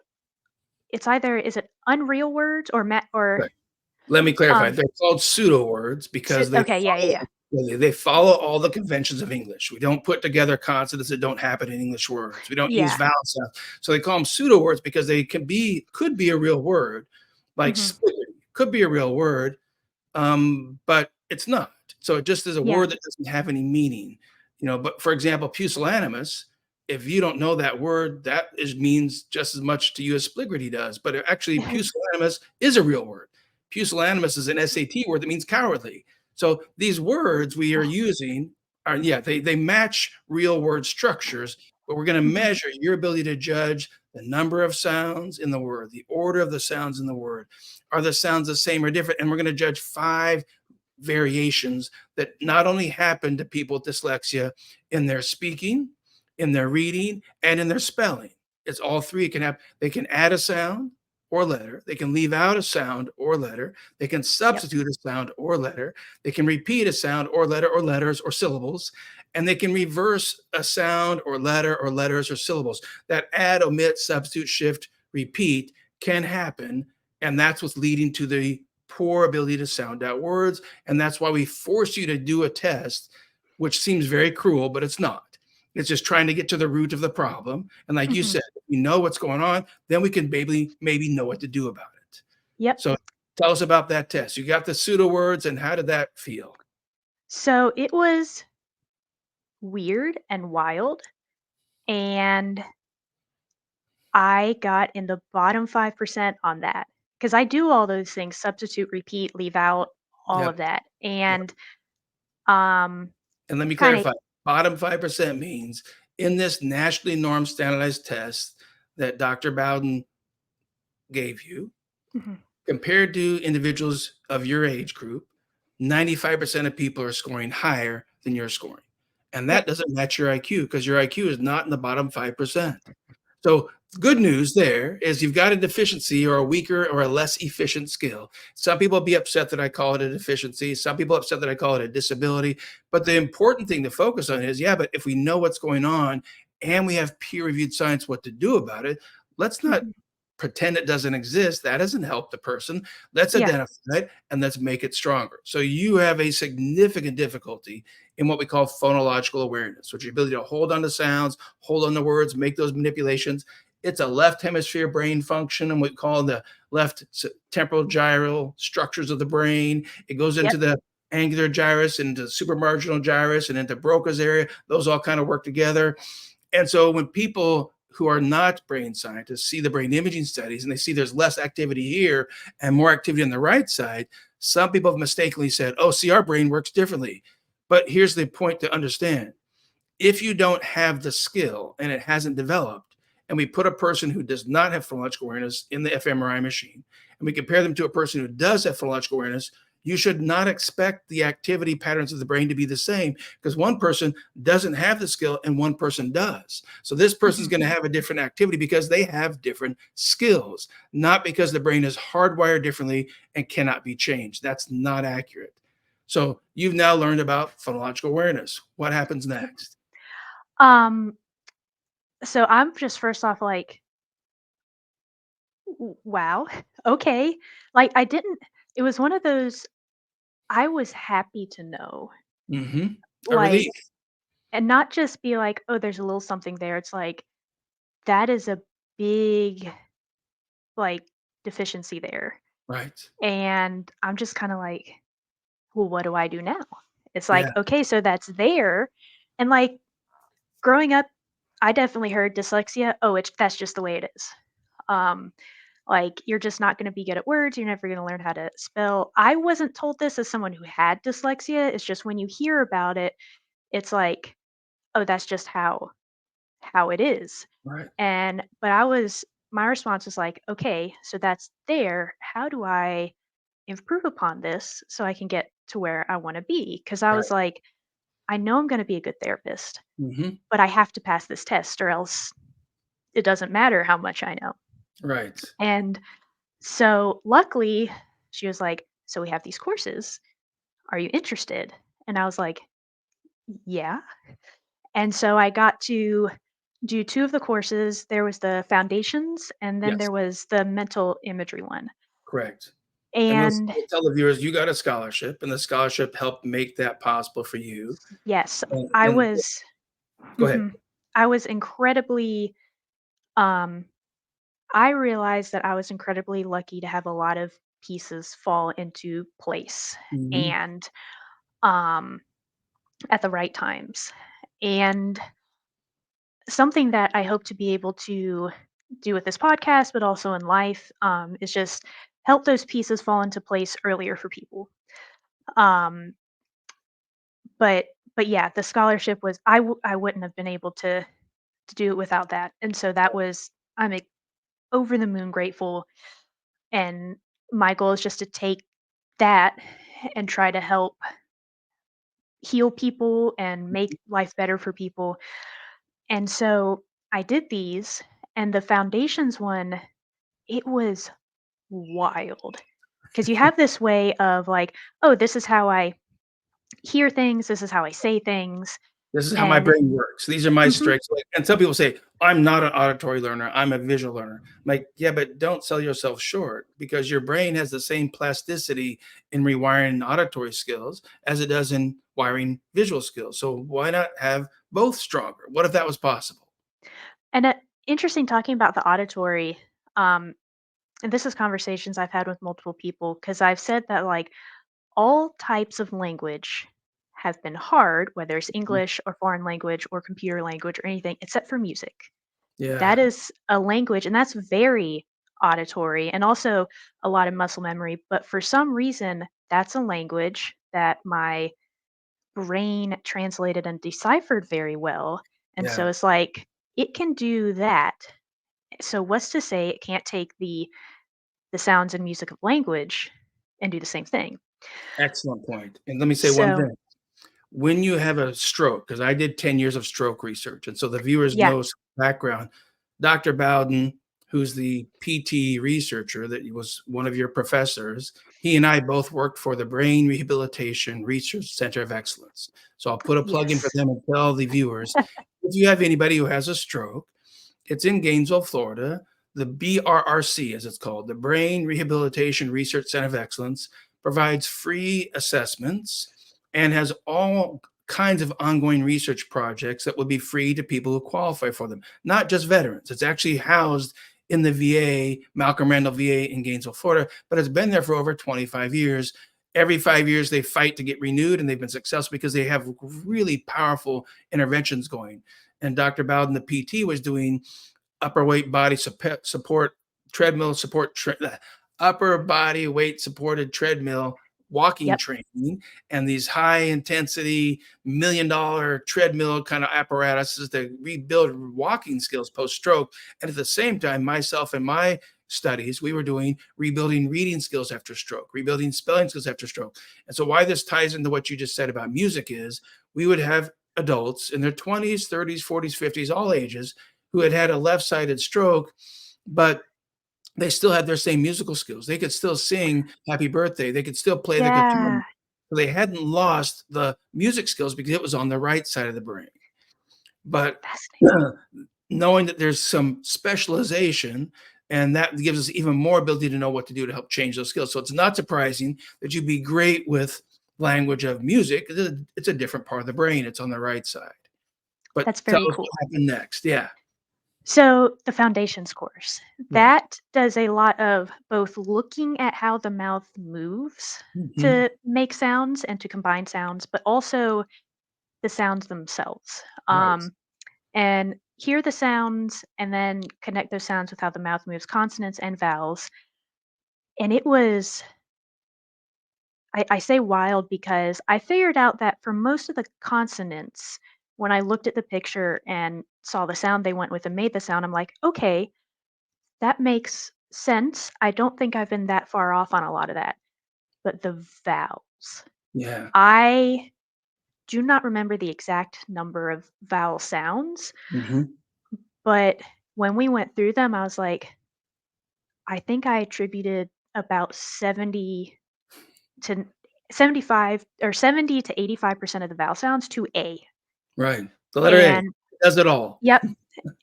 S2: It's either, is it unreal words or or
S1: Let me clarify.
S2: um
S1: They're called pseudo words because
S2: okay, yeah, yeah, yeah.
S1: they follow all the conventions of English. We don't put together consonants that don't happen in English words. We don't use
S2: Yeah.
S1: vowel sounds. So they call them pseudo words because they could be a real word, like
S2: Mhm.
S1: spaghetti could be a real word, but it's not. So it just is a
S2: Yeah.
S1: word that doesn't have any meaning, But for example, pusillanimous, if you don't know that word, that is means just as much to you as spligrity does. But actually, pusillanimous is a real word. Pusillanimous is an SAT word that means cowardly. So these words we are
S2: Oh.
S1: using are, yeah, they match real word structures, but we're going to
S2: Mhm.
S1: measure your ability to judge the number of sounds in the word, the order of the sounds in the word. Are the sounds the same or different? And we're going to judge 5 variations that not only happen to people with dyslexia in their speaking, in their reading, and in their spelling. It's all three. It can have they can add a sound or letter, they can leave out a sound or letter, they can
S2: Yep.
S1: substitute a sound or letter, they can repeat a sound or letter or letters or syllables, and they can reverse a sound or letter or letters or syllables. That add, omit, substitute, shift, repeat can happen, and that's what's leading to the poor ability to sound out words. And that's why we force you to do a test, which seems very cruel, but it's not. It's just trying to get to the root of the problem. And like you
S2: Mhm.
S1: said, if we know what's going on, then we can maybe know what to do about it.
S2: Yep.
S1: So tell us about that test. You got the pseudo words, and how did that feel?
S2: So it was weird and wild, and I got in the bottom 5% on that, because I do all those things, substitute, repeat, leave out, all of
S1: Yep.
S2: that.
S1: Yep.
S2: And, um,
S1: And let me
S2: kinda
S1: clarify, bottom 5% means in this nationally norm standardized test that Dr. Bowden gave you,
S2: mhm,
S1: compared to individuals of your age group, 95% of people are scoring higher than you're scoring. And that
S2: yep,
S1: doesn't match your IQ because your IQ is not in the bottom 5%. So, good news there is you've got a deficiency or a weaker or a less efficient skill. Some people will be upset that I call it a deficiency. Some people are upset that I call it a disability. But the important thing to focus on is, yeah, but if we know what's going on and we have peer reviewed science what to do about it, let's not
S2: mhm,
S1: pretend it doesn't exist. That doesn't help the person. Let's
S2: yeah,
S1: identify it and let's make it stronger. So you have a significant difficulty in what we call phonological awareness, which is the ability to hold on to sounds, hold on to words, make those manipulations. It's a left hemisphere brain function and what we call the left temporal gyral structures of the brain. It goes
S2: yep,
S1: into the angular gyrus, into supramarginal gyrus, and into Broca's area. Those all kind of work together. And so when people who are not brain scientists see the brain imaging studies and they see there's less activity here and more activity on the right side, some people have mistakenly said, oh, see, our brain works differently. But here's the point to understand: if you don't have the skill and it hasn't developed, and we put a person who does not have phonological awareness in the fMRI machine, and we compare them to a person who does have phonological awareness, you should not expect the activity patterns of the brain to be the same because one person doesn't have the skill and one person does. So this person is
S2: mhm,
S1: going to have a different activity because they have different skills, not because the brain is hardwired differently and cannot be changed. That's not accurate. So you've now learned about phonological awareness. What happens
S2: yep.
S1: next?
S2: Um, so I'm just first off like, Wow, okay." Like, I didn't, it was one of those, I was happy to know.
S1: Mhm. A
S2: Like,
S1: relief.
S2: and not just be like, "Oh, there's a little something there." It's like, that is a big, like, deficiency there.
S1: Right.
S2: And I'm just kinda like, "Well, what do I do now?" It's
S1: Yeah.
S2: like, "Okay, so that's there." And, like, growing up, I definitely heard dyslexia, "Oh, that's just the way it is." Um, like, "You're just not gonna be good at words, you're never gonna learn how to spell." I wasn't told this as someone who had dyslexia, it's just when you hear about it, it's like, "Oh, that's just how it is."
S1: Right.
S2: And but I was my response was like, "Okay, so that's there. How do I improve upon this so I can get to where I wanna be?" Because I
S1: Right.
S2: was like, "I know I'm gonna be a good therapist,
S1: Hmm.
S2: but I have to pass this test or else it doesn't matter how much I know."
S1: Right.
S2: And so, luckily, she was like, "So we have these courses. Are you interested?" And I was like, "Yeah." And so I got to do 2 of the courses. There was the foundations, and then
S1: Yes.
S2: there was the mental imagery one.
S1: Correct. And
S2: And
S1: we'll tell the viewers you got a scholarship, and the scholarship helped make that possible for you.
S2: yes, I
S1: And
S2: was
S1: go ahead.
S2: mhm, I was incredibly, um I realized that I was incredibly lucky to have a lot of pieces fall into place
S1: Mhm.
S2: and, um, at the right times. And something that I hope to be able to do with this podcast, but also in life, is just help those pieces fall into place earlier for people. Um, but but yeah, the scholarship was I wouldn't have been able to do it without that, and so that was over the moon grateful. And my goal is just to take that and try to help heal people and make life better for people. And so I did these, and the foundations one, it was wild because you have this way of like, oh, this is how I hear things, this is how I say things.
S1: This is how my
S2: And
S1: brain works. These are my
S2: mhm,
S1: strengths. Like, and some people say, "I'm not an auditory learner. I'm a visual learner." I'm like, yeah, but don't sell yourself short because your brain has the same plasticity in rewiring auditory skills as it does in wiring visual skills. So why not have both stronger? What if that was possible?
S2: and interesting talking about the auditory. Um, and this is conversations I've had with multiple people because I've said that like all types of language have been hard, whether it's
S1: Mhm.
S2: English or foreign language or computer language or anything, except for music. That
S1: Yeah.
S2: is a language, and that's very auditory and also a lot of muscle memory. But for some reason, that's a language that my brain translated and deciphered very well. And
S1: Yeah.
S2: so it's like, it can do that. So what's to say it can't take the sounds and music of language and do the same thing?
S1: Excellent point. And let me say one
S2: So
S1: thing. When you have a stroke, because I did 10 years of stroke research, and so the viewers
S2: yeah,
S1: know some background. Dr. Bowden, who's the PT researcher that was one of your professors, he and I both worked for the Brain Rehabilitation Research Center of Excellence. So I'll put a plug in for
S2: yes.
S1: them and tell the viewers, if you have anybody who has a stroke, it's in Gainesville, Florida. The BRRC, as it's called, the Brain Rehabilitation Research Center of Excellence, provides free assessments and has all kinds of ongoing research projects that will be free to people who qualify for them, not just veterans. It's actually housed in the VA, Malcolm Randall VA in Gainesville, Florida, but it's been there for over 25 years. Every 5 years, they fight to get renewed, and they've been successful because they have really powerful interventions going. And Dr. Bowden, the PT, was doing upper weight body support treadmill support upper body weight supported treadmill walking
S2: Yep.
S1: training and these high intensity $1 million treadmill kind of apparatuses to rebuild walking skills post stroke. And at the same time, myself and my studies, we were doing rebuilding reading skills after stroke, rebuilding spelling skills after stroke. And so why this ties into what you just said about music is we would have adults in their 20s, 30s, 40s, 50s, all ages who had had a left-sided stroke, but they still had their same musical skills. They could still sing Happy Birthday. They could still play the guitar.
S2: Yeah.
S1: So they hadn't lost the music skills because it was on the right side of the brain. But
S2: Fascinating.
S1: knowing that there's some specialization and that gives us even more ability to know what to do to help change those skills. So it's not surprising that you'd be great with language of music. It's a different part of the brain. It's on the right side. But
S2: That's
S1: tell
S2: very
S1: us
S2: cool.
S1: what happened next. Yeah.
S2: So, the foundations course,
S1: Yeah.
S2: that does a lot of both looking at how the mouth moves
S1: Mhm.
S2: to make sounds and to combine sounds, but also the sounds themselves.
S1: Right.
S2: And hear the sounds and then connect those sounds with how the mouth moves consonants and vowels. And it was, I say wild because I figured out that for most of the consonants, when I looked at the picture and saw the sound they went with and made the sound, I'm like, okay, that makes sense. I don't think I've been that far off on a lot of that. But the vowels,
S1: Yeah.
S2: I do not remember the exact number of vowel sounds,
S1: Mhm.
S2: but when we went through them, I was like, I think I attributed about 70 to 75 or 70 to 85% of the vowel sounds to A.
S1: Right. The letter A
S2: And
S1: does it all.
S2: yep.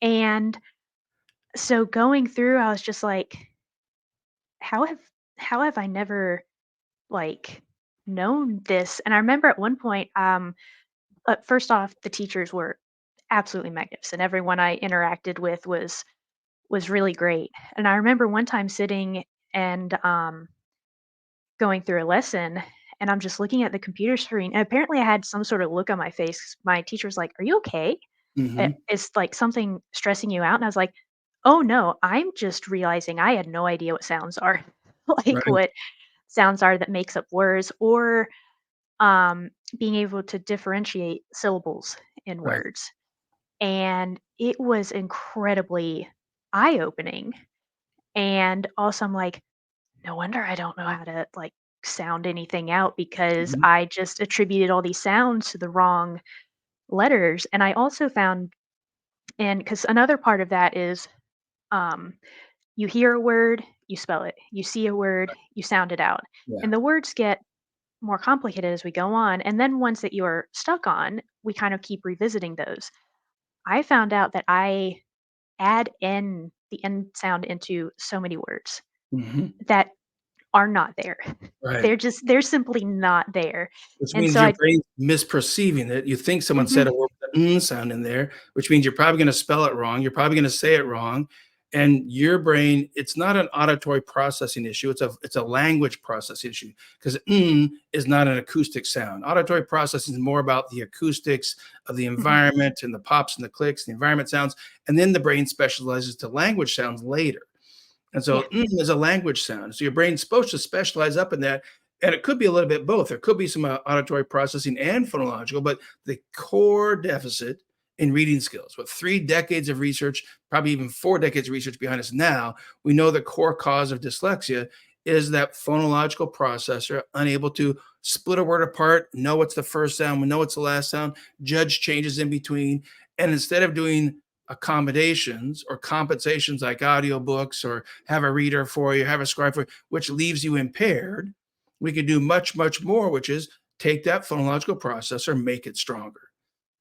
S2: And so going through, I was just like, how have how have I never like known this? And I remember at one point, first off, the teachers were absolutely magnificent. Everyone I interacted with was really great. And I remember one time sitting and going through a lesson and I'm just looking at the computer screen. And apparently I had some sort of look on my face. My teacher's like, "Are you okay?
S1: Mhm.
S2: Is like something stressing you out?" And I was like, "Oh no, I'm just realizing I had no idea what sounds are." Like
S1: Right.
S2: what sounds are that makes up words or um being able to differentiate syllables in
S1: Right.
S2: words. And it was incredibly eye-opening. And also I'm like, no wonder I don't know how to like sound anything out because
S1: Mhm.
S2: I just attributed all these sounds to the wrong letters. And I also found, and because another part of that is um, you hear a word, you spell it, you see a word, you sound it out.
S1: Yeah.
S2: And the words get more complicated as we go on. And then ones that you're stuck on, we kind of keep revisiting those. I found out that I add N, the N sound into so many words
S1: Mhm.
S2: that are not there.
S1: Right.
S2: They're simply not there.
S1: Which
S2: And
S1: means
S2: so
S1: your
S2: I
S1: brain's misperceiving it. You think someone
S2: mhm,
S1: said a word with an sound in there, which means you're probably gonna spell it wrong, you're probably gonna say it wrong, and your brain, it's not an auditory processing issue, it's a language processing issue, 'cause is not an acoustic sound. Auditory processing is more about the acoustics of the
S2: mhm,
S1: environment and the pops and the clicks, the environment sounds, and then the brain specializes to language sounds later. And
S2: yeah,
S1: so is a language sound. So your brain's supposed to specialize up in that. And it could be a little bit both. There could be some auditory processing and phonological, but the core deficit in reading skills, with 3 decades of research, probably even 4 decades of research behind us now, we know the core cause of dyslexia is that phonological processor unable to split a word apart, know what's the first sound, know what's the last sound, judge changes in between. And instead of doing accommodations or compensations like audiobooks or have a reader for you, have a scribe for you, which leaves you impaired, we could do much, much more, which is take that phonological processor, make it stronger.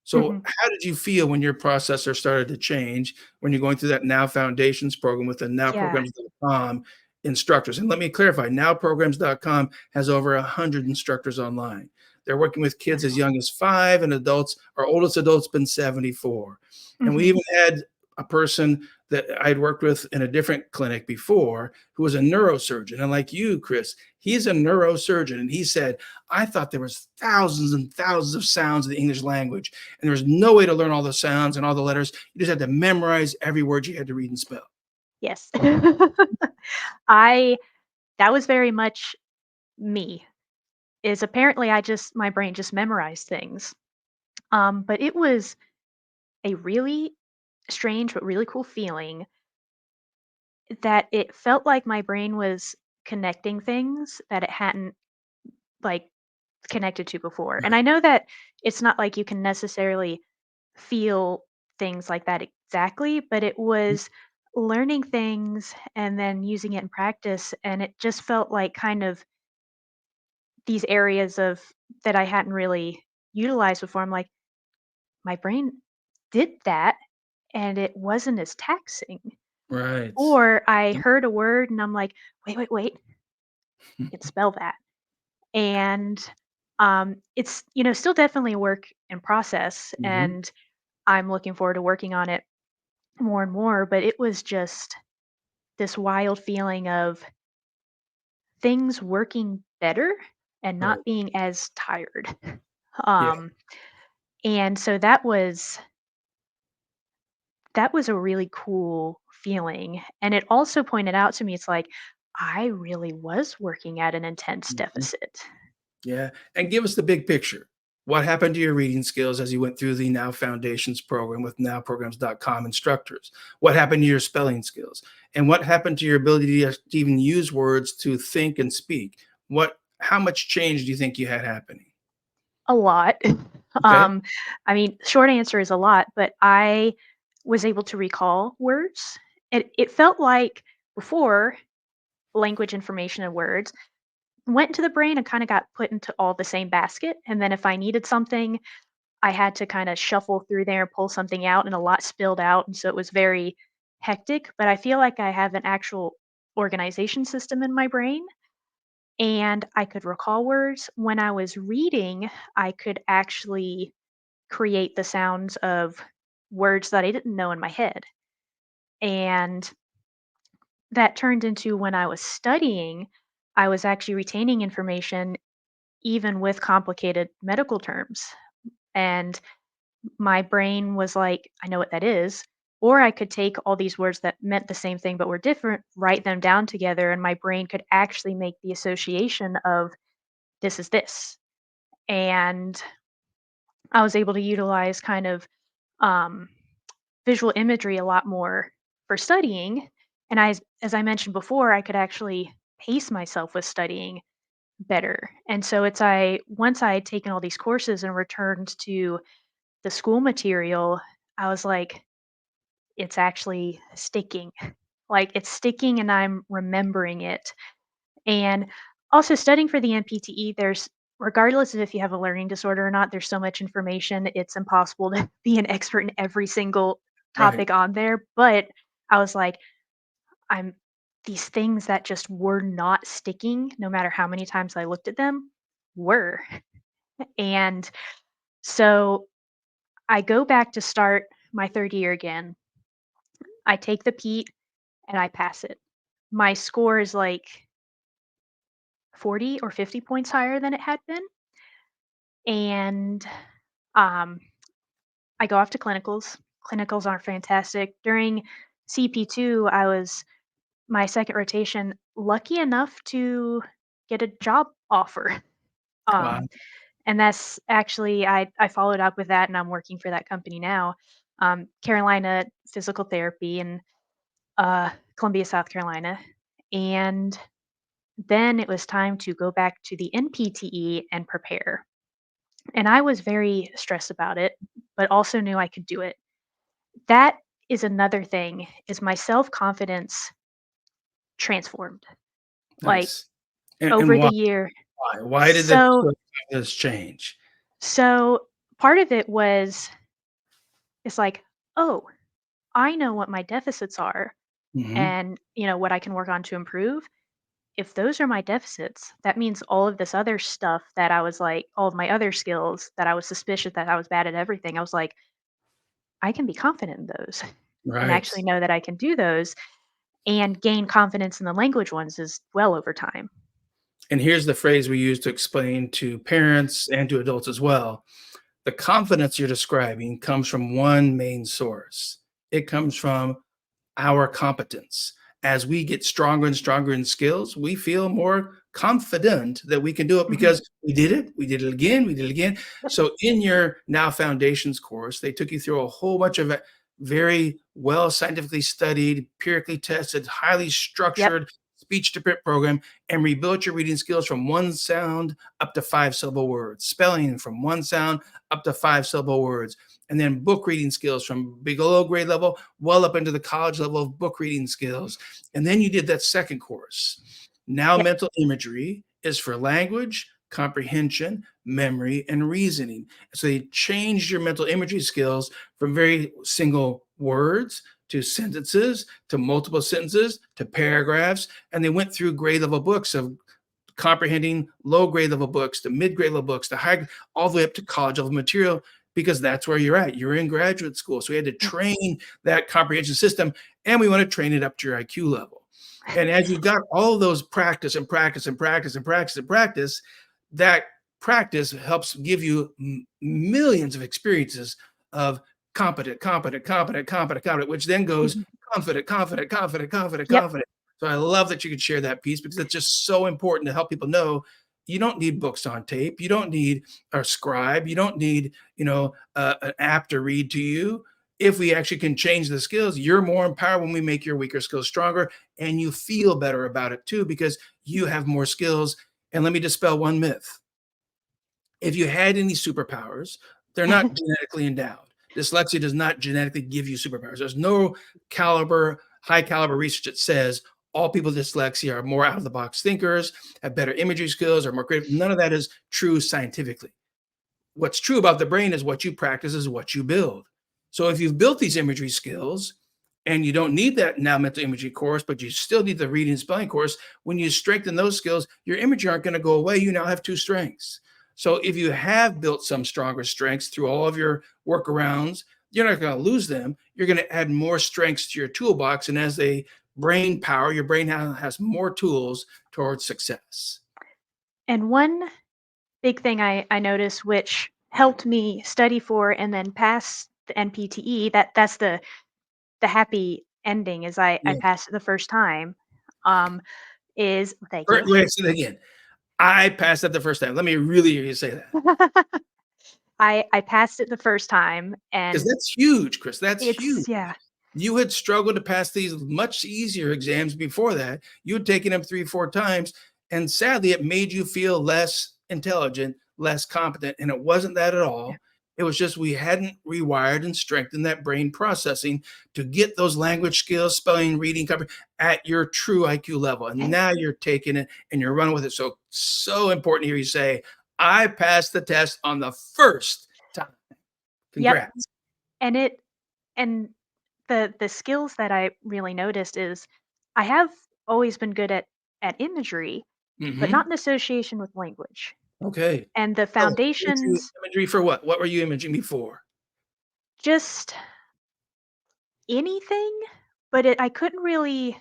S1: So,
S2: mhm,
S1: how did you feel when your processor started to change when you're going through that Now Foundations program with the
S2: yeah,
S1: nowprograms.com instructors? And let me clarify, nowprograms.com has over 100 instructors online. They're working with kids as
S2: wonderful.
S1: young as 5 and adults. Our oldest adult's been 74. And we
S2: Mhm,
S1: even had a person that I'd worked with in a different clinic before who was a neurosurgeon. And like you, Chris, he's a neurosurgeon. And he said, I thought there was thousands and thousands of sounds in the English language, and there was no way to learn all the sounds and all the letters. You just had to memorize every word you had to read and spell.
S2: yes. I that was very much me, is apparently I just my brain just memorized things. But it was a really strange but really cool feeling that it felt like my brain was connecting things that it hadn't, like, connected to before. And
S1: Right.
S2: I know that it's not like you can necessarily feel things like that exactly, but it was learning things and then using it in practice, and it just felt like kind of these areas of that I hadn't really utilized before. I'm like, my brain did that and it wasn't as taxing.
S1: Right.
S2: Or I heard a word and I'm like, wait, wait, wait, I can spell that. And it's still definitely a work in process.
S1: Mhm.
S2: And I'm looking forward to working on it more and more, but it was just this wild feeling of things working better and
S1: Right.
S2: not being as tired.
S1: Yeah.
S2: Um, and so that was a really cool feeling. And it also pointed out to me, it's like, I really was working at an intense
S1: Mhm.
S2: deficit.
S1: Yeah. And give us the big picture. What happened to your reading skills as you went through the Now Foundations program with nowprograms.com instructors? What happened to your spelling skills? And what happened to your ability to even use words to think and speak? How much change do you think you had happening?
S2: A lot.
S1: Okay.
S2: I mean, short answer is a lot, but I was able to recall words. It felt like before language information and words went into the brain and kind of got put into all the same basket. And then if I needed something, I had to kind of shuffle through there and pull something out, and a lot spilled out. And so it was very hectic. But I feel like I have an actual organization system in my brain and I could recall words. When I was reading, I could actually create the sounds of words that I didn't know in my head. And that turned into when I was studying, I was actually retaining information even with complicated medical terms. And my brain was like, I know what that is. Or I could take all these words that meant the same thing but were different, write them down together, and my brain could actually make the association of this is this. And I was able to utilize kind of um, visual imagery a lot more for studying. And as I mentioned before, I could actually pace myself with studying better. And so I once I had taken all these courses and returned to the school material, I was like, it's actually sticking. Like it's sticking and I'm remembering it. And also studying for the NPTE, there's regardless of if you have a learning disorder or not, there's so much information, it's impossible to be an expert in every single
S1: Right.
S2: topic on there. But I was like, I'm these things that just were not sticking, no matter how many times I looked at them, were. And so I go back to start my third year again. I take the Pete and I pass it. My score is like 40 or 50 points higher than it had been. And um, I go off to clinicals. Clinicals are fantastic. During CP2, I was my second rotation lucky enough to get a job offer.
S1: Wow.
S2: Um, and that's actually I followed up with that, and I'm working for that company now. Carolina Physical Therapy in Columbia, South Carolina, and then it was time to go back to the NPTE and prepare. And I was very stressed about it, but also knew I could do it. That is another thing is my self-confidence transformed, like,
S1: Nice. And
S2: over the
S1: why?
S2: year.
S1: Why? Why did
S2: So
S1: this change?
S2: so part of it was it's like, "Oh, I know what my deficits are
S1: Mhm.
S2: and, what I can work on to improve. If those are my deficits, that means all of this other stuff that I was like all of my other skills that I was suspicious that I was bad at everything, I was like, I can be confident in those and
S1: Right.
S2: actually know that I can do those and gain confidence in the language ones as well over time."
S1: And here's the phrase we use to explain to parents and to adults as well. The confidence you're describing comes from one main source. It comes from our competence. As we get stronger and stronger in skills, we feel more confident that we can do it
S2: Mhm.
S1: because we did it again, we did it again.
S2: Yep.
S1: So in your Now Foundations course, they took you through a whole bunch of very well scientifically studied, empirically tested, highly
S2: Yep.
S1: structured speech to print program and rebuilt your reading skills from one sound up to five syllable words, spelling from one sound up to five syllable words, and then book reading skills from below grade level well up into the college level of book reading skills. And then you did that second course. Now,
S2: Yep.
S1: mental imagery is for language, comprehension, memory, and reasoning. So they changed your mental imagery skills from very single words to sentences to multiple sentences to paragraphs. And they went through grade level books of comprehending low grade level books to mid grade level books to high, all the way up to college level material because that's where you're at. You're in graduate school. So we had to train that comprehension system, and we want to train it up to your IQ level. And as you got all of those practice and practice and practice and practice and practice, that practice helps give you millions of experiences of competent, competent, competent, competent, competent, which then goes
S2: Mhm.
S1: confident, confident, confident, confident,
S2: Yep.
S1: confident. So I love that you could share that piece because it's just so important to help people know you don't need books on tape. You don't need a scribe. You don't need, an app to read to you. If we actually can change the skills, you're more empowered when we make your weaker skills stronger, and you feel better about it too because you have more skills. And let me dispel one myth. If you had any superpowers, they're not genetically endowed. Dyslexia does not genetically give you superpowers. There's no high caliber research that says all people with dyslexia are more out of the box thinkers, have better imagery skills, are more creative. None of that is true scientifically. What's true about the brain is what you practice is what you build. So if you've built these imagery skills and you don't need that now mental imagery course, but you still need the reading and spelling course, when you strengthen those skills, your imagery aren't going to go away. You now have two strengths. So if you have built some stronger strengths through all of your workarounds, you're not going to lose them. You're going to add more strengths to your toolbox. And as a brain power, your brain has more tools towards success.
S2: And one big thing I noticed, which helped me study for and then pass the NPTE, that's the happy ending is I
S1: Yeah.
S2: passed it the first time, um, is thank you.
S1: Wait, say that again. I passed that the first time. Let me really hear you say that.
S2: I passed it the first time,
S1: Because
S2: and
S1: that's huge, Chris. That's huge.
S2: it's yeah.
S1: You had struggled to pass these much easier exams before that. You had taken them 3, 4 times, and sadly, it made you feel less intelligent, less competent, and it wasn't that at all. It was just we hadn't rewired and strengthened that brain processing to get those language skills, spelling, reading, at your true IQ level. And now you're taking it and you're running with it. So important to hear you say, "I passed the test on the first time."
S2: Yep,
S1: Congrats.
S2: and it and the skills that I really noticed is I have always been good at imagery, but not
S1: Mhm.
S2: in association with language.
S1: Okay.
S2: And the
S1: Oh,
S2: foundations,
S1: imagery for what? What were you imaging me for?
S2: just anything, but I couldn't really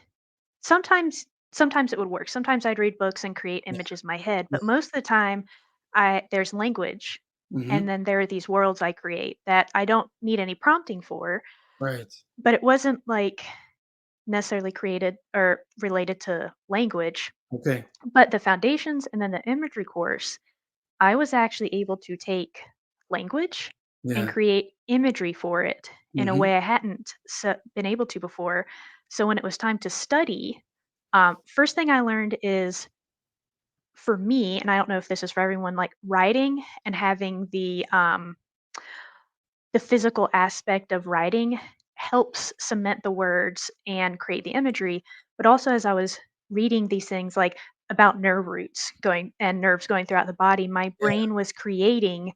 S2: sometimes it would work. Sometimes I'd read books and create
S1: Yeah,
S2: images in my head,
S1: yeah.
S2: but most of the time there's language and
S1: Mhm.
S2: then there are these worlds I create that I don't need any prompting for,
S1: Right.
S2: but it wasn't like necessarily created or related to language.
S1: Okay.
S2: But the foundations and then the imagery course, I was actually able to take language and
S1: Yeah.
S2: create imagery for it in a
S1: Mhm.
S2: way I hadn't been able to before. So when it was time to study, first thing I learned is for me, and I don't know if this is for everyone, like writing and having the physical aspect of writing helps cement the words and create the imagery. But also, as I was reading these things, like about nerve roots going and nerves going throughout the body, my
S1: Yeah.
S2: brain was creating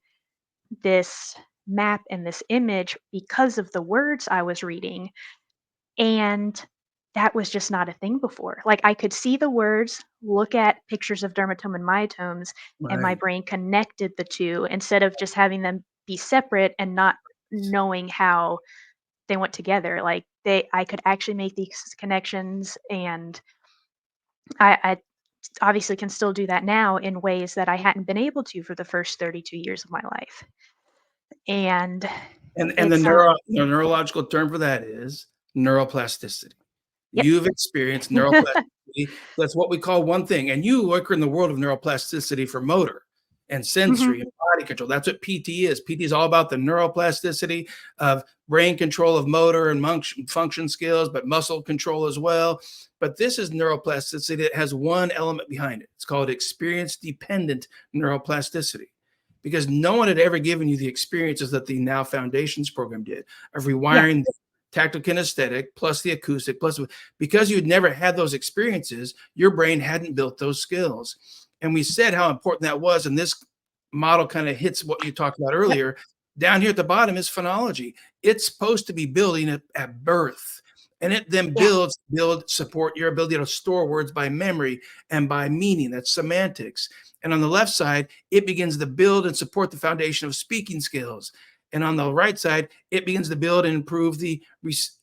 S2: this map and this image because of the words I was reading. And that was just not a thing before. Like I could see the words, look at pictures of dermatome and myotomes, and my
S1: Right.
S2: brain connected the two instead of just having them be separate and not knowing how they went together. Like I could actually make these connections, and I obviously can still do that now in ways that I hadn't been able to for the first 32 years of my life. And
S1: And
S2: it's
S1: the neurological term for that is neuroplasticity.
S2: yep.
S1: You've experienced neuroplasticity. That's what we call one thing. And you work in the world of neuroplasticity for motor and
S2: Mhm.
S1: sensory and body control. That's what PT is. PT is all about the neuroplasticity of brain control of motor and function skills, but muscle control as well. But this is neuroplasticity that has one element behind it. It's called experience dependent neuroplasticity because no one had ever given you the experiences that the Now Foundations program did of
S2: Yeah.
S1: rewiring the tactile kinesthetic plus the acoustic plus because you'd never had those experiences, your brain hadn't built those skills. And we said how important that was. And this model kind of hits what you talked about
S2: Yep.
S1: earlier. Down here at the bottom is phonology. It's supposed to be building at birth. And it then
S2: Yeah.
S1: support your ability to store words by memory and by meaning. That's semantics. And on the left side, it begins to build and support the foundation of speaking skills. And on the right side, it begins to build and improve the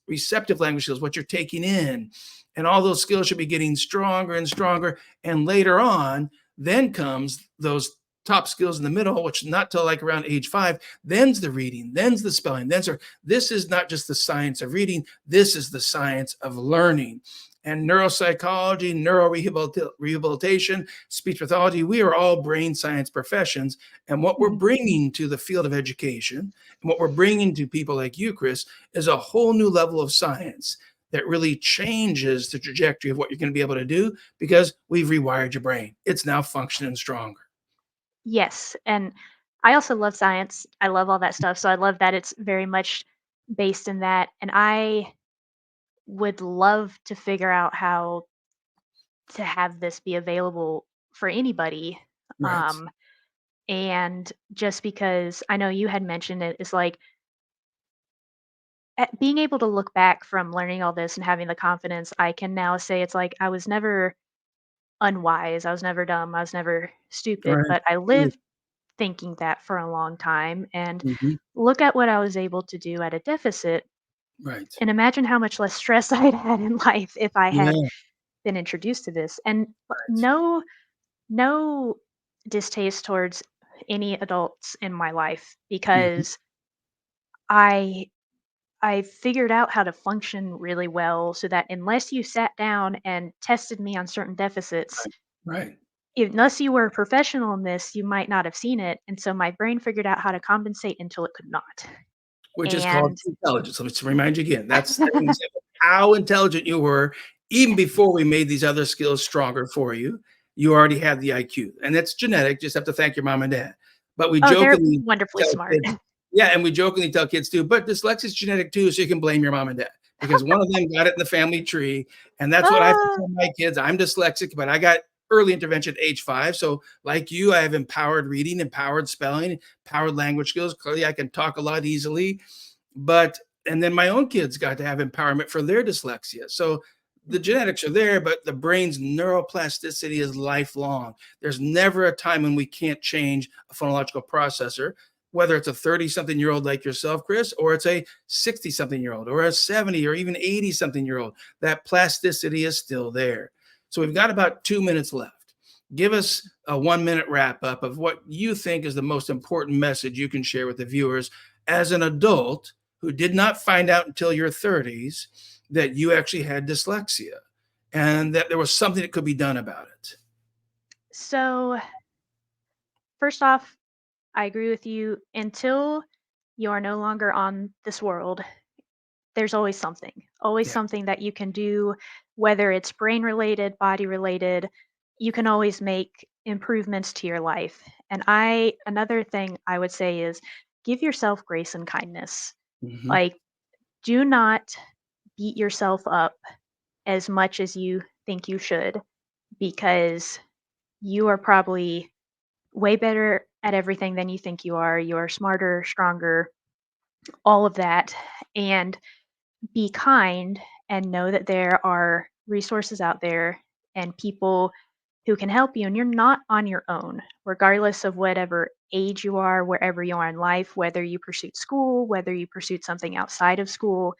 S1: receptive language skills, what you're taking in. And all those skills should be getting stronger and stronger. And later on, then comes those top skills in the middle, which not till like around age 5, then's the reading, then's the spelling, this is not just the science of reading, this is the science of learning. And neuropsychology, neurorehabilitation, speech pathology, we are all brain science professions. And what we're
S2: Mhm.
S1: bringing to the field of education and what we're bringing to people like you, Chris, is a whole new level of science that really changes the trajectory of what you're going to be able to do because we've rewired your brain. It's now functioning stronger.
S2: Yes, and I also love science. I love all that stuff, so I love that it's very much based in that, and I would love to figure out how to have this be available for anybody,
S1: Right.
S2: um, and just because I know you had mentioned it, it's like, being able to look back from learning all this and having the confidence, I can now say it's like, I was never unwise, I was never dumb, I was never stupid,
S1: Right.
S2: but I
S1: Good.
S2: lived thinking that for a long time, and
S1: Mhm.
S2: look at what I was able to do at a deficit,
S1: Right.
S2: and imagine how much less stress I'd had in life if I had
S1: Yeah.
S2: been introduced to this. And
S1: Right.
S2: no distaste towards any adults in my life
S1: Mhm.
S2: because I I figured out how to function really well so that unless you sat down and tested me on certain deficits,
S1: Right. Right.
S2: unless you were a professional in this, you might not have seen it. And so my brain figured out how to compensate until it could not.
S1: Which is called
S2: And
S1: intelligence. Let me remind you again. That's an example of how intelligent you were even before we made these other skills stronger for you. You already had the IQ, and it's genetic. Just have to thank your mom and dad. But we
S2: oh, they're
S1: jokingly
S2: wonderfully
S1: tell
S2: smart.
S1: kids, yeah, and we jokingly tell kids too. But dyslexia is genetic too, so you can blame your mom and dad because one of them got it in the family tree, and that's what I
S2: Ah,
S1: tell my kids. I'm dyslexic, but I got early intervention at age 5. So, like you, I have empowered reading, empowered spelling, empowered language skills. Clearly, I can talk a lot easily. But and then my own kids got to have empowerment for their dyslexia. So the
S2: mhm.
S1: genetics are there, but the brain's neuroplasticity is lifelong. There's never a time when we can't change a phonological processor, whether it's a 30 something year old like yourself, Chris, or it's a 60 something year old, or a 70 or even 80 something year old. That plasticity is still there. So we've got about 2 minutes left. Give us a 1 minute wrap up of what you think is the most important message you can share with the viewers as an adult who did not find out until your 30s that you actually had dyslexia and that there was something that could be done about it.
S2: So, first off, I agree with you. Until you are no longer on this world, there's always
S1: Yeah.
S2: something that you can do, whether it's brain related, body related. You can always make improvements to your life. And another thing I would say is give yourself grace and kindness.
S1: Mhm.
S2: Like, do not beat yourself up as much as you think you should because you are probably way better at everything than you think you are. You are smarter, stronger, all of that. And be kind and know that there are resources out there and people who can help you. And you're not on your own, regardless of whatever age you are, wherever you are in life, whether you pursued school, whether you pursued something outside of school.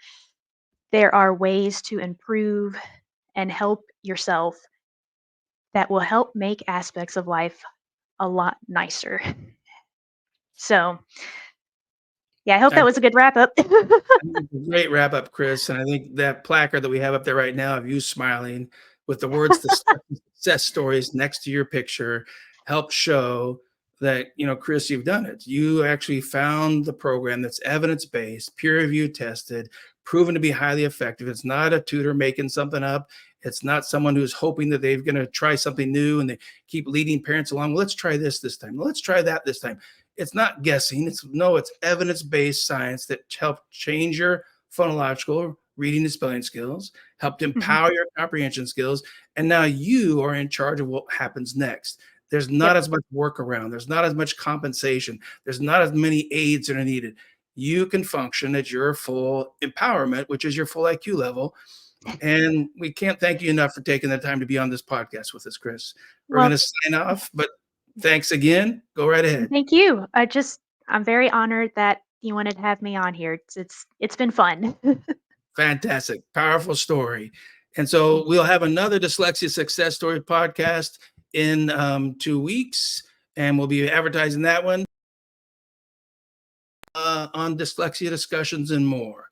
S2: There are ways to improve and help yourself that will help make aspects of life a lot nicer. So, yeah, I hope
S1: I
S2: that was a good wrap up.
S1: I think it's a great wrap up, Chris. And I think that placard that we have up there right now of you smiling with the words the success stories next to your picture help show that, Chris, you've done it. You actually found the program that's evidence based, peer review tested, proven to be highly effective. It's not a tutor making something up. It's not someone who's hoping that they're going to try something new and they keep leading parents along. Well, let's try this time. Let's try that this time. It's not guessing. It's evidence-based science that helped change your phonological reading and spelling skills, helped
S2: Mhm.
S1: empower your comprehension skills, and now you are in charge of what happens next. There's not
S2: Yep.
S1: as much work around. There's not as much compensation. There's not as many aids that are needed. You can function at your full empowerment, which is your full IQ level. And we can't thank you enough for taking the time to be on this podcast with us, Chris. We're going
S2: Well,
S1: to sign off, but thanks again. Go right ahead.
S2: thank you. I'm very honored that you wanted to have me on here. It's been fun.
S1: Fantastic. Powerful story. And so we'll have another Dyslexia Success Story podcast in 2 weeks, and we'll be advertising that one on dyslexia discussions and more.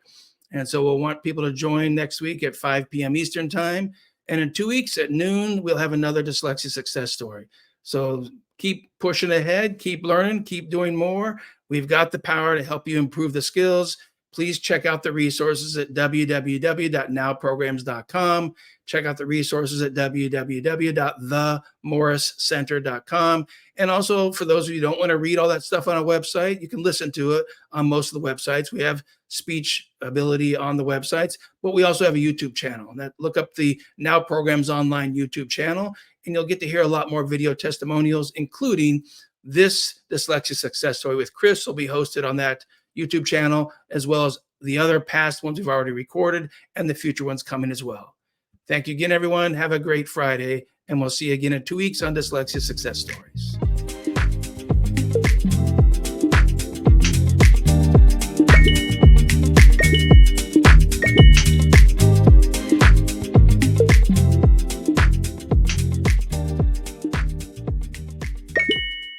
S1: And so we'll want people to join next week at 5 p.m. Eastern time. And in 2 weeks at noon, we'll have another Dyslexia Success Story. So keep pushing ahead, keep learning, keep doing more. We've got the power to help you improve the skills. Please check out the resources at www.nowprograms.com. Check out the resources at www.themorriscenter.com. And also, for those of you who don't want to read all that stuff on a website, you can listen to it on most of the websites. We have speech ability on the websites, but we also have a YouTube channel. And look up the Now Programs Online YouTube channel, and you'll get to hear a lot more video testimonials, including this Dyslexia Success Story with Chris will be hosted on that YouTube channel, as well as the other past ones we've already recorded and the future ones coming as well. Thank you again, everyone. Have a great Friday, and we'll see you again in 2 weeks on Dyslexia Success Stories.